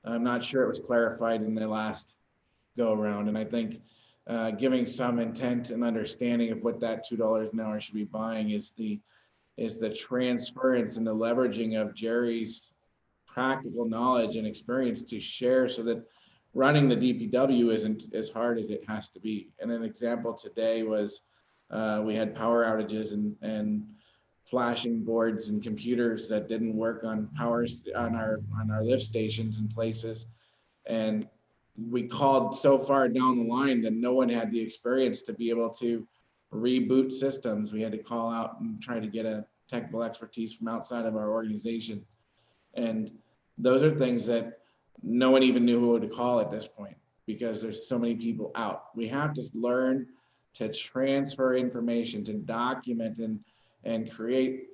I'm not sure it was clarified in the last go around. And I think giving some intent and understanding of what that $2 an hour should be buying is the transference and the leveraging of Jerry's practical knowledge and experience to share, so that running the DPW isn't as hard as it has to be. And an example today was we had power outages and flashing boards and computers that didn't work on on our lift stations and places. And we called so far down the line that no one had the experience to be able to reboot systems. We had to call out and try to get a technical expertise from outside of our organization. And those are things that no one even knew who to call at this point, because there's so many people out. We have to learn to transfer information, to document and create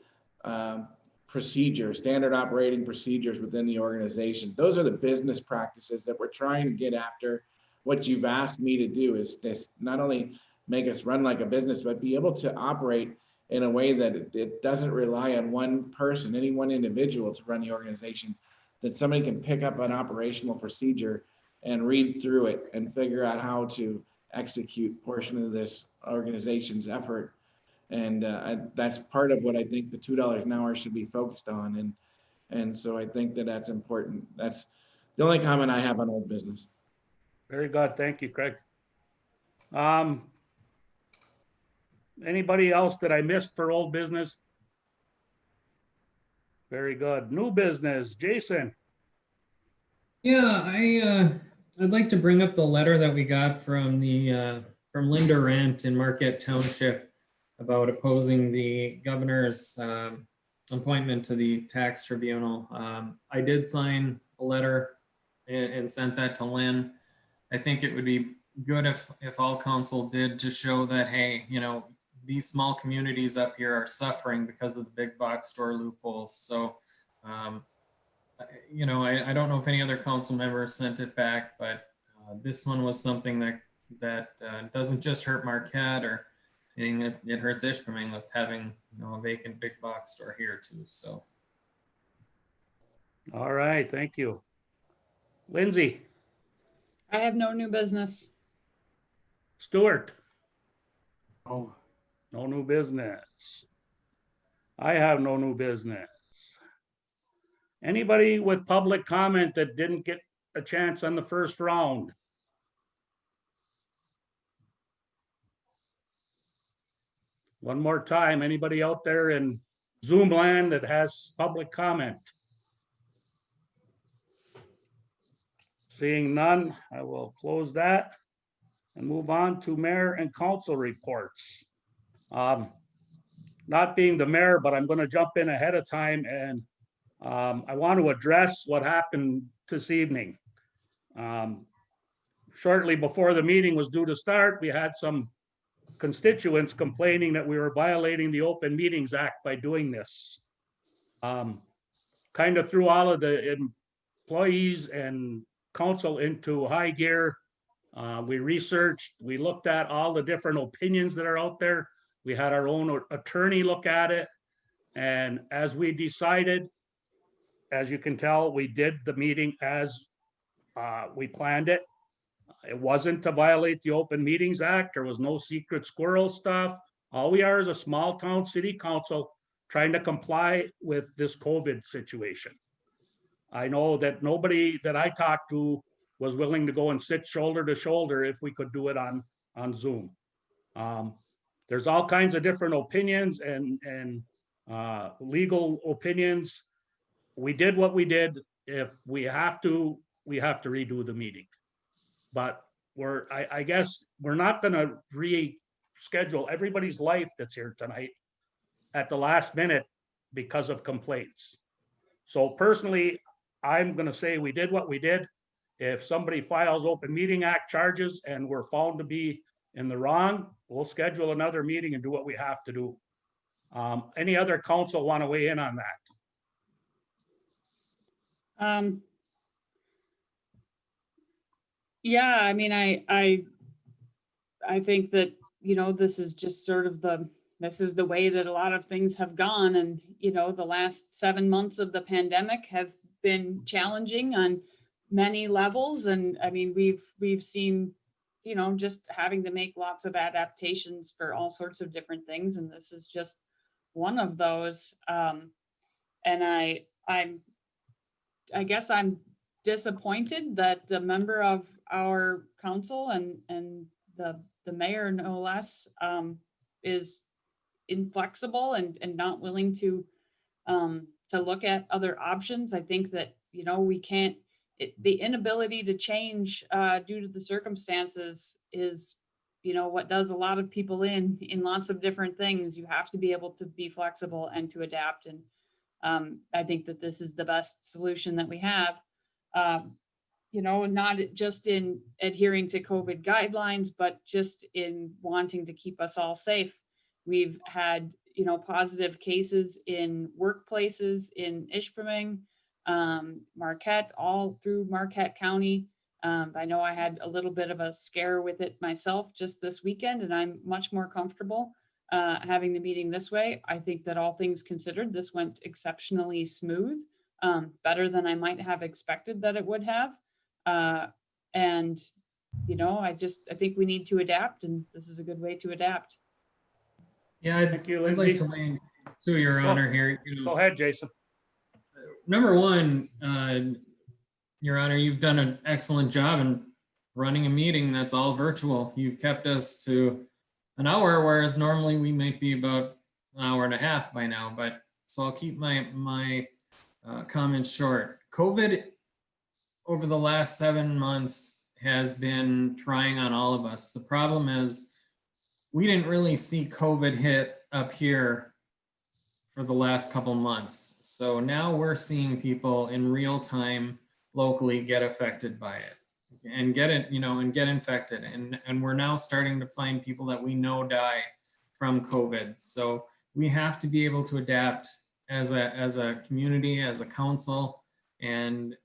procedures, standard operating procedures within the organization. Those are the business practices that we're trying to get after. What you've asked me to do is this, not only make us run like a business, but be able to operate in a way that it doesn't rely on one person, any one individual to run the organization, that somebody can pick up an operational procedure and read through it and figure out how to execute portion of this organization's effort. And that's part of what I think the $2 an hour should be focused on. And so I think that that's important. That's the only comment I have on old business. Very good. Thank you, Craig. Anybody else that I missed for old business? Very good. New business, Jason. Yeah, I'd like to bring up the letter that we got from from Linda Rent in Marquette Township about opposing the governor's appointment to the tax tribunal. I did sign a letter and sent that to Lynn. I think it would be good if all council did to show that, hey, you know, these small communities up here are suffering because of the big box store loopholes. So, you know, I don't know if any other council members sent it back, but this one was something that doesn't just hurt Marquette or anything. It hurts Ishpeming with having, you know, a vacant big box store here too. So. All right, thank you. Lindsay, I have no new business. Stuart, Oh, no new business. I have no new business. Anybody with public comment that didn't get a chance on the first round? One more time, anybody out there in Zoom land that has public comment? Seeing none, I will close that and move on to mayor and council reports. Not being the mayor, but I'm going to jump in ahead of time and I want to address what happened this evening. Shortly before the meeting was due to start, we had some constituents complaining that we were violating the Open Meetings Act by doing this. Kind of threw all of the employees and council into high gear. We researched, we looked at all the different opinions that are out there. We had our own attorney look at it. And as we decided, as you can tell, we did the meeting as we planned it. It wasn't to violate the Open Meetings Act. There was no secret squirrel stuff. All we are is a small town city council trying to comply with this COVID situation. I know that nobody that I talked to was willing to go and sit shoulder to shoulder if we could do it on Zoom. There's all kinds of different opinions and legal opinions. We did what we did. If we have to redo the meeting. But I guess we're not gonna reschedule everybody's life that's here tonight at the last minute because of complaints. So personally, I'm gonna say we did what we did. If somebody files Open Meeting Act charges and we're found to be in the wrong, we'll schedule another meeting and do what we have to do. Any other council want to weigh in on that? Yeah, I mean, I think that, you know, this is just sort of this is the way that a lot of things have gone. And, you know, the last 7 months of the pandemic have been challenging on many levels. And I mean, we've seen, you know, just having to make lots of adaptations for all sorts of different things. And this is just one of those. And I guess I'm disappointed that a member of our council and the mayor, no less, is inflexible and not willing to look at other options. I think that, you know, we can't, the inability to change due to the circumstances is, you know, what does a lot of people in lots of different things. You have to be able to be flexible and to adapt. And I think that this is the best solution that we have. You know, not just in adhering to COVID guidelines, but just in wanting to keep us all safe. We've had, you know, positive cases in workplaces in Ishpeming, Marquette, all through Marquette County. I know I had a little bit of a scare with it myself just this weekend, and I'm much more comfortable having the meeting this way. I think that all things considered, this went exceptionally smooth, better than I might have expected that it would have. And, you know, I think we need to adapt, and this is a good way to adapt. Yeah, I'd like to lean to your honor here. You know, Go ahead, Jason. Number one, Your Honor, you've done an excellent job in running a meeting that's all virtual. You've kept us to an hour, whereas normally we might be about an hour and a half by now. But so I'll keep my comments short. COVID over the last 7 months has been trying on all of us. The problem is we didn't really see COVID hit up here for the last couple months. So now we're seeing people in real time locally get affected by it and get it, and get infected. And we're now starting to find people that we know die from COVID. So we have to be able to adapt as a community, as a council, and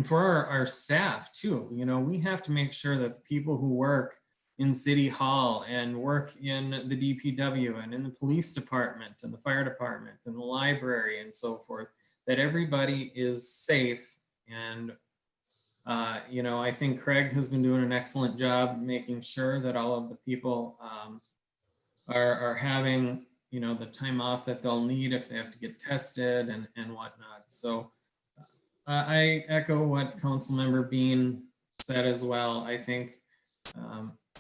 for our staff too. We have to make sure that the people who work in City Hall and work in the DPW and in the police department and the fire department and the library and so forth, that everybody is safe. And I think Craig has been doing an excellent job making sure that all of the people are having the time off that they'll need if they have to get tested and whatnot. So I echo what Councilmember Bean said as well. I think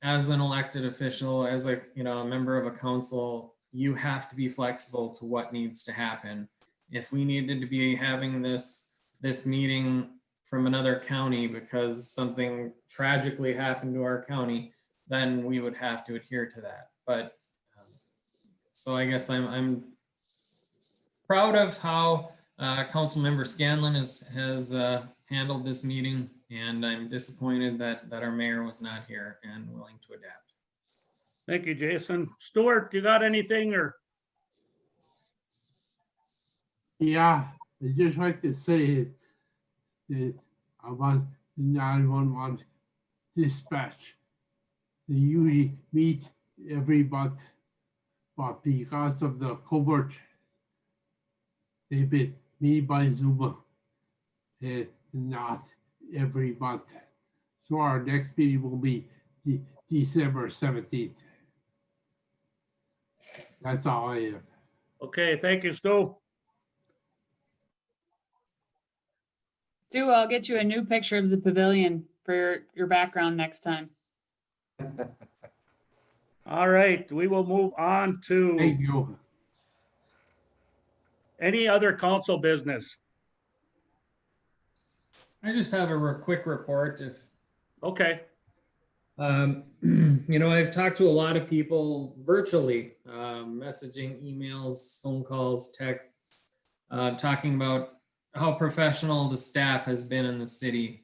as an elected official, as a member of a council, you have to be flexible to what needs to happen. If we needed to be having this meeting from another county because something tragically happened to our county, then we would have to adhere to that. But so I guess I'm proud of how Councilmember Scanlon has handled this meeting, and I'm disappointed that our mayor was not here and willing to adapt. Thank you, Jason. Stuart, you got anything or? Yeah, I'd just like to say that I want the 911 dispatch. They usually meet every month, but because of the COVID, they've been meeting by Zoom and not every month. So our next meeting will be December 17th. That's all I have. Okay, thank you, Stu. Stu, I'll get you a new picture of the pavilion for your background next time. All right, we will move on to Thank you. any other council business. I just have a quick report. Okay, I've talked to a lot of people virtually, messaging, emails, phone calls, texts, talking about how professional the staff has been in the city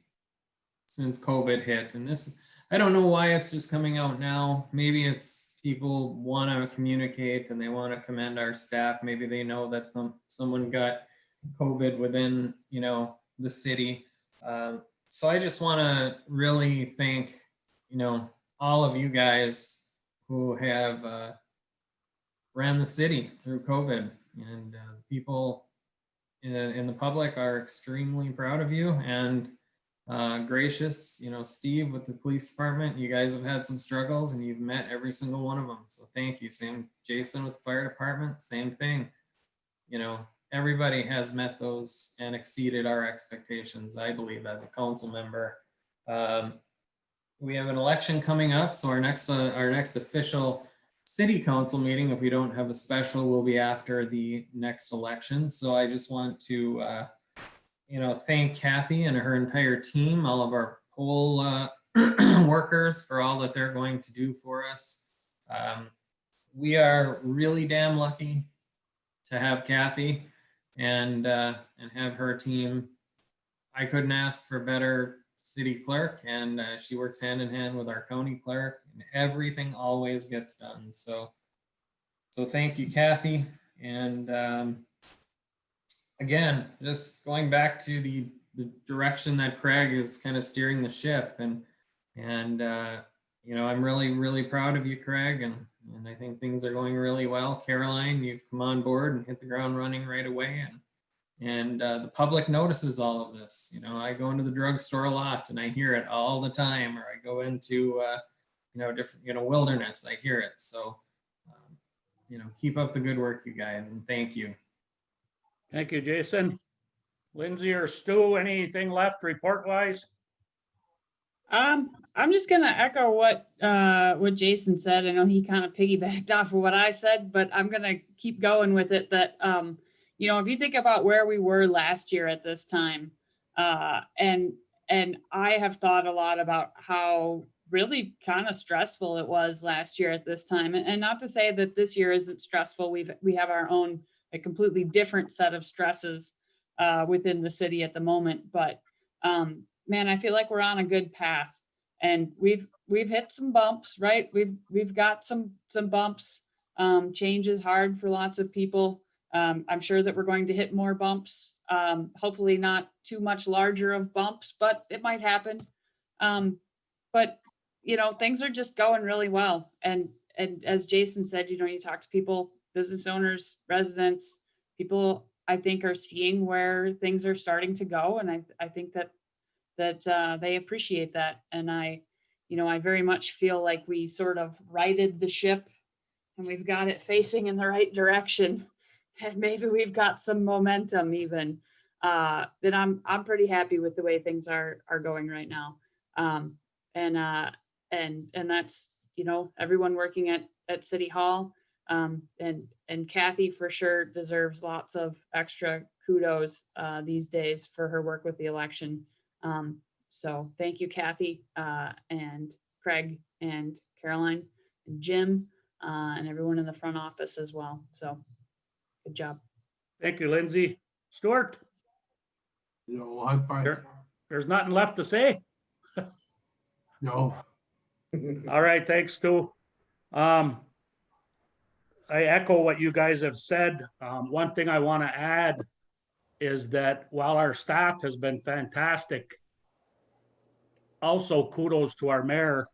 since COVID hit. And this, I don't know why it's just coming out now. Maybe it's people want to communicate and they want to commend our staff. Maybe they know that someone got COVID within, the city. So I just want to really thank, all of you guys who have ran the city through COVID, and people in the public are extremely proud of you and gracious. Steve with the police department, you guys have had some struggles and you've met every single one of them. So thank you. Same Jason with the fire department, same thing. Everybody has met those and exceeded our expectations, I believe, as a council member. We have an election coming up, so our next official city council meeting, if we don't have a special, will be after the next election. So I just want to thank Kathy and her entire team, all of our poll workers, for all that they're going to do for us. We are really damn lucky to have Kathy and have her team. I couldn't ask for a better city clerk, and she works hand in hand with our county clerk, and everything always gets done. So thank you, Kathy. And again, just going back to the direction that Craig is kind of steering the ship, and I'm really, really proud of you, Craig, and I think things are going really well. Caroline, you've come on board and hit the ground running right away, and the public notices all of this. I go into the drugstore a lot and I hear it all the time, or I go into different wilderness, I hear it. So keep up the good work, you guys, and thank you. thank you, Jason. Lindsay or Stu, anything left report wise? I'm just gonna echo what Jason said. I know he kind of piggybacked off of what I said, but I'm gonna keep going with it that, if you think about where we were last year at this time, and I have thought a lot about how really kind of stressful it was last year at this time. And not to say that this year isn't stressful. We have our own, a completely different set of stresses within the city at the moment. But man, I feel like we're on a good path, and we've hit some bumps, right? We've got some bumps. Change is hard for lots of people. I'm sure that we're going to hit more bumps. Hopefully not too much larger of bumps, but it might happen. But things are just going really well. And as Jason said, you talk to people, business owners, residents, people I think are seeing where things are starting to go. And I think that they appreciate that. And I very much feel like we sort of righted the ship and we've got it facing in the right direction. And maybe we've got some momentum even. That I'm pretty happy with the way things are going right now. And that's, everyone working at City Hall. And Kathy for sure deserves lots of extra kudos these days for her work with the election. So thank you, Kathy, and Craig and Caroline and Jim, and everyone in the front office as well. So good job. Thank you, Lindsay. Stuart, there's nothing left to say. No. All right, thanks, Stu. I echo what you guys have said. One thing I want to add is that while our staff has been fantastic, also kudos to our manager,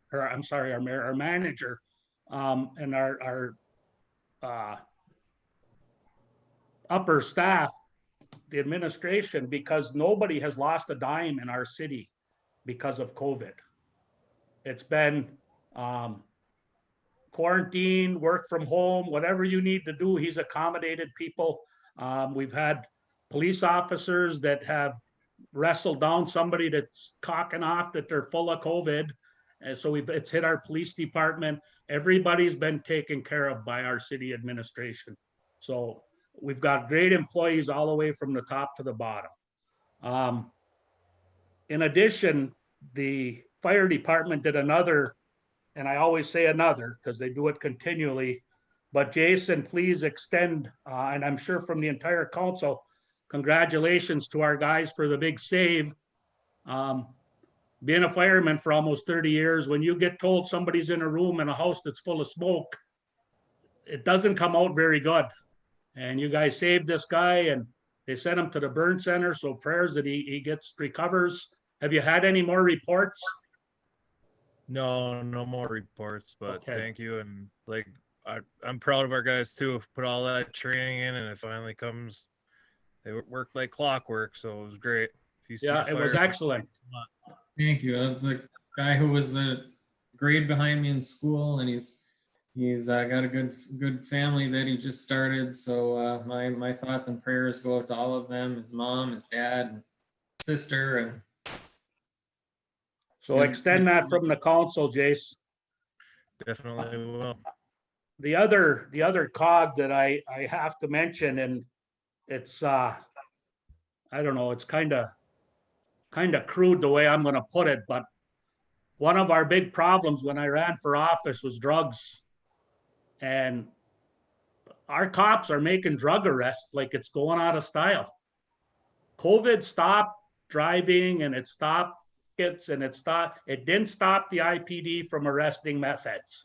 and our upper staff, the administration, because nobody has lost a dime in our city because of COVID. It's been quarantine, work from home, whatever you need to do, he's accommodated people. We've had police officers that have wrestled down somebody that's talking off that they're full of COVID. And so it's hit our police department. Everybody's been taken care of by our city administration. So we've got great employees all the way from the top to the bottom. In addition, the fire department did another, and I always say another because they do it continually, but Jason, please extend, and I'm sure from the entire council, congratulations to our guys for the big save. Being a fireman for almost 30 years, when you get told somebody's in a room in a house that's full of smoke, it doesn't come out very good. And you guys saved this guy, and they sent him to the burn center. So prayers that he recovers. Have you had any more reports? No more reports, but Okay. Thank you. And I'm proud of our guys too. Put all that training in, and it finally comes. They worked like clockwork, so it was great. If you see it was excellent. Thank you. That's a guy who was a grade behind me in school, and he's got a good family that he just started. So my thoughts and prayers go out to all of them: his mom, his dad, and sister, and so extend that from the council, Jace. Definitely will. The other cog that I have to mention, and it's I don't know, it's kind of crude the way I'm going to put it, but one of our big problems when I ran for office was drugs. And our cops are making drug arrests like it's going out of style. COVID stopped driving, and it stopped hits, and it didn't stop the IPD from arresting meth heads.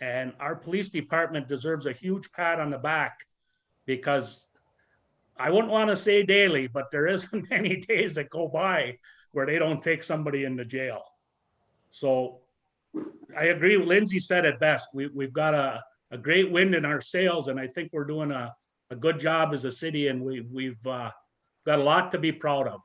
And our police department deserves a huge pat on the back, because I wouldn't want to say daily, but there isn't many days that go by where they don't take somebody into jail. So I agree. Lindsay said it best. We've got a great wind in our sails, and I think we're doing a good job as a city, and we've got a lot to be proud of.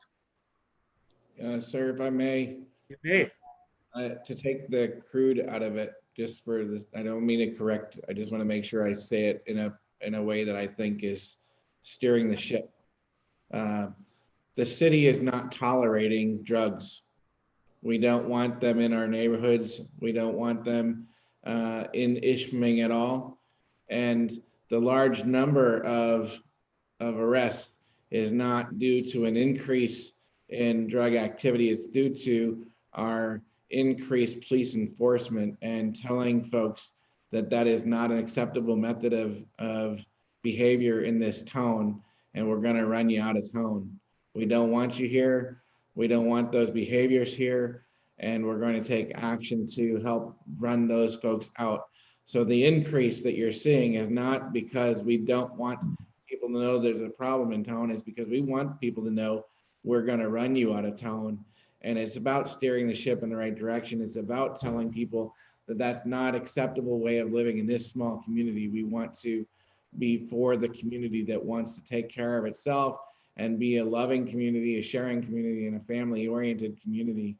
Sir, if I may, to take the crude out of it, just for this, I don't mean to correct. I just want to make sure I say it in a way that I think is steering the ship. The city is not tolerating drugs. We don't want them in our neighborhoods. We don't want them in Ishpeming at all. And the large number of arrests is not due to an increase in drug activity. It's due to our increased police enforcement and telling folks that that is not an acceptable method of behavior in this town, and we're going to run you out of town. We don't want you here. We don't want those behaviors here, and we're going to take action to help run those folks out. So the increase that you're seeing is not because we don't want people to know there's a problem in town. It's because we want people to know we're going to run you out of town. And it's about steering the ship in the right direction. It's about telling people that that's not acceptable way of living in this small community. We want to be for the community that wants to take care of itself and be a loving community, a sharing community, and a family-oriented community.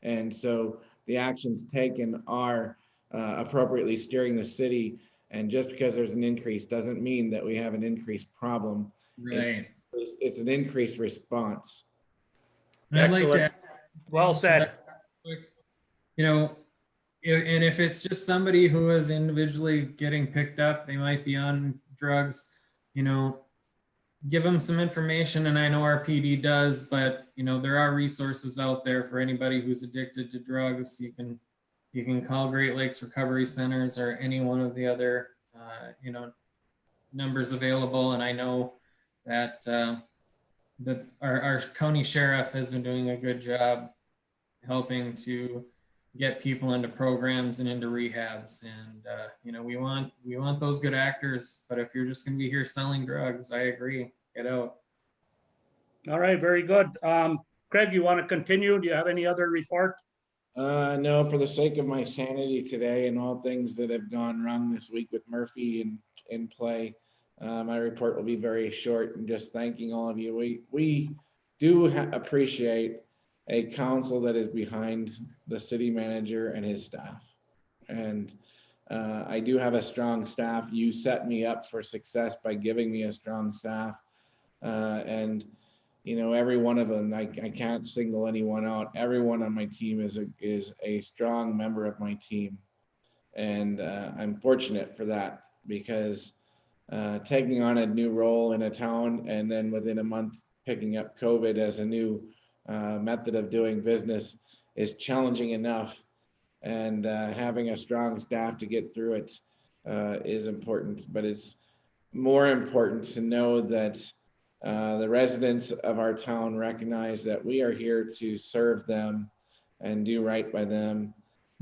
And so the actions taken are appropriately steering the city. And just because there's an increase doesn't mean that we have an increased problem. Right. It's an increased response. And I'd like to Excellent. Well said. you know, and if it's just somebody who is individually getting picked up, they might be on drugs, you know, give them some information. And I know our PD does, but you know, there are resources out there for anybody who's addicted to drugs. You can call Great Lakes Recovery Centers or any one of the other, you know, numbers available. And I know that our county sheriff has been doing a good job helping to get people into programs and into rehabs. And you know, we want those good actors, but if you're just going to be here selling drugs, I agree, get out. All right, very good. Craig, you want to continue? Do you have any other report? No, for the sake of my sanity today and all things that have gone wrong this week with Murphy in play, my report will be very short and just thanking all of you. We do appreciate a council that is behind the city manager and his staff. And I do have a strong staff. You set me up for success by giving me a strong staff. And you know, every one of them, I can't single anyone out. Everyone on my team is a strong member of my team. And I'm fortunate for that, because taking on a new role in a town and then within a month picking up COVID as a new method of doing business is challenging enough. And having a strong staff to get through it is important. But it's more important to know that the residents of our town recognize that we are here to serve them and do right by them,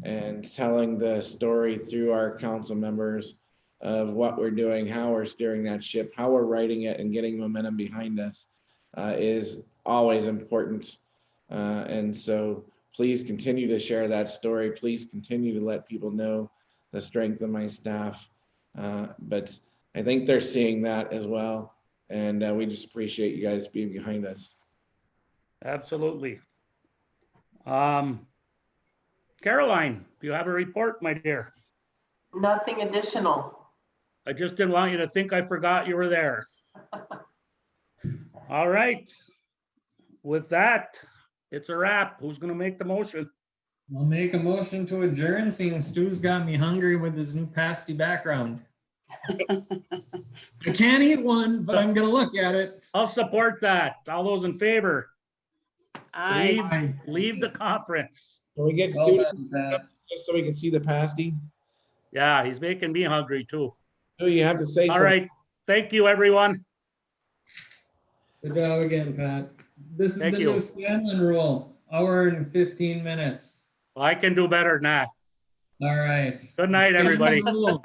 and telling the story through our council members of what we're doing, how we're steering that ship, how we're writing it and getting momentum behind us is always important. And so please continue to share that story. Please continue to let people know the strength of my staff. But I think they're seeing that as well. And we just appreciate you guys being behind us. Absolutely. Caroline, do you have a report, my dear? Nothing additional. I just didn't want you to think I forgot you were there. All right. With that, it's a wrap. Who's going to make the motion? I'll make a motion to adjourn, seeing Stu's got me hungry with his new pasty background. I can't eat one, but I'm going to look at it. I'll support that. All those in favor? I Leave the conference. Can we get Well Stu done, Pat. just so we can see the pasty? Yeah, he's making me hungry too. Stu, you have to say All something. right. Thank you, everyone. Good job again, Pat. This is Thank the you. new Scanlon rule, hour and 15 minutes. Well, I can do better than that. All right. Good night, everybody. Scanlon rule.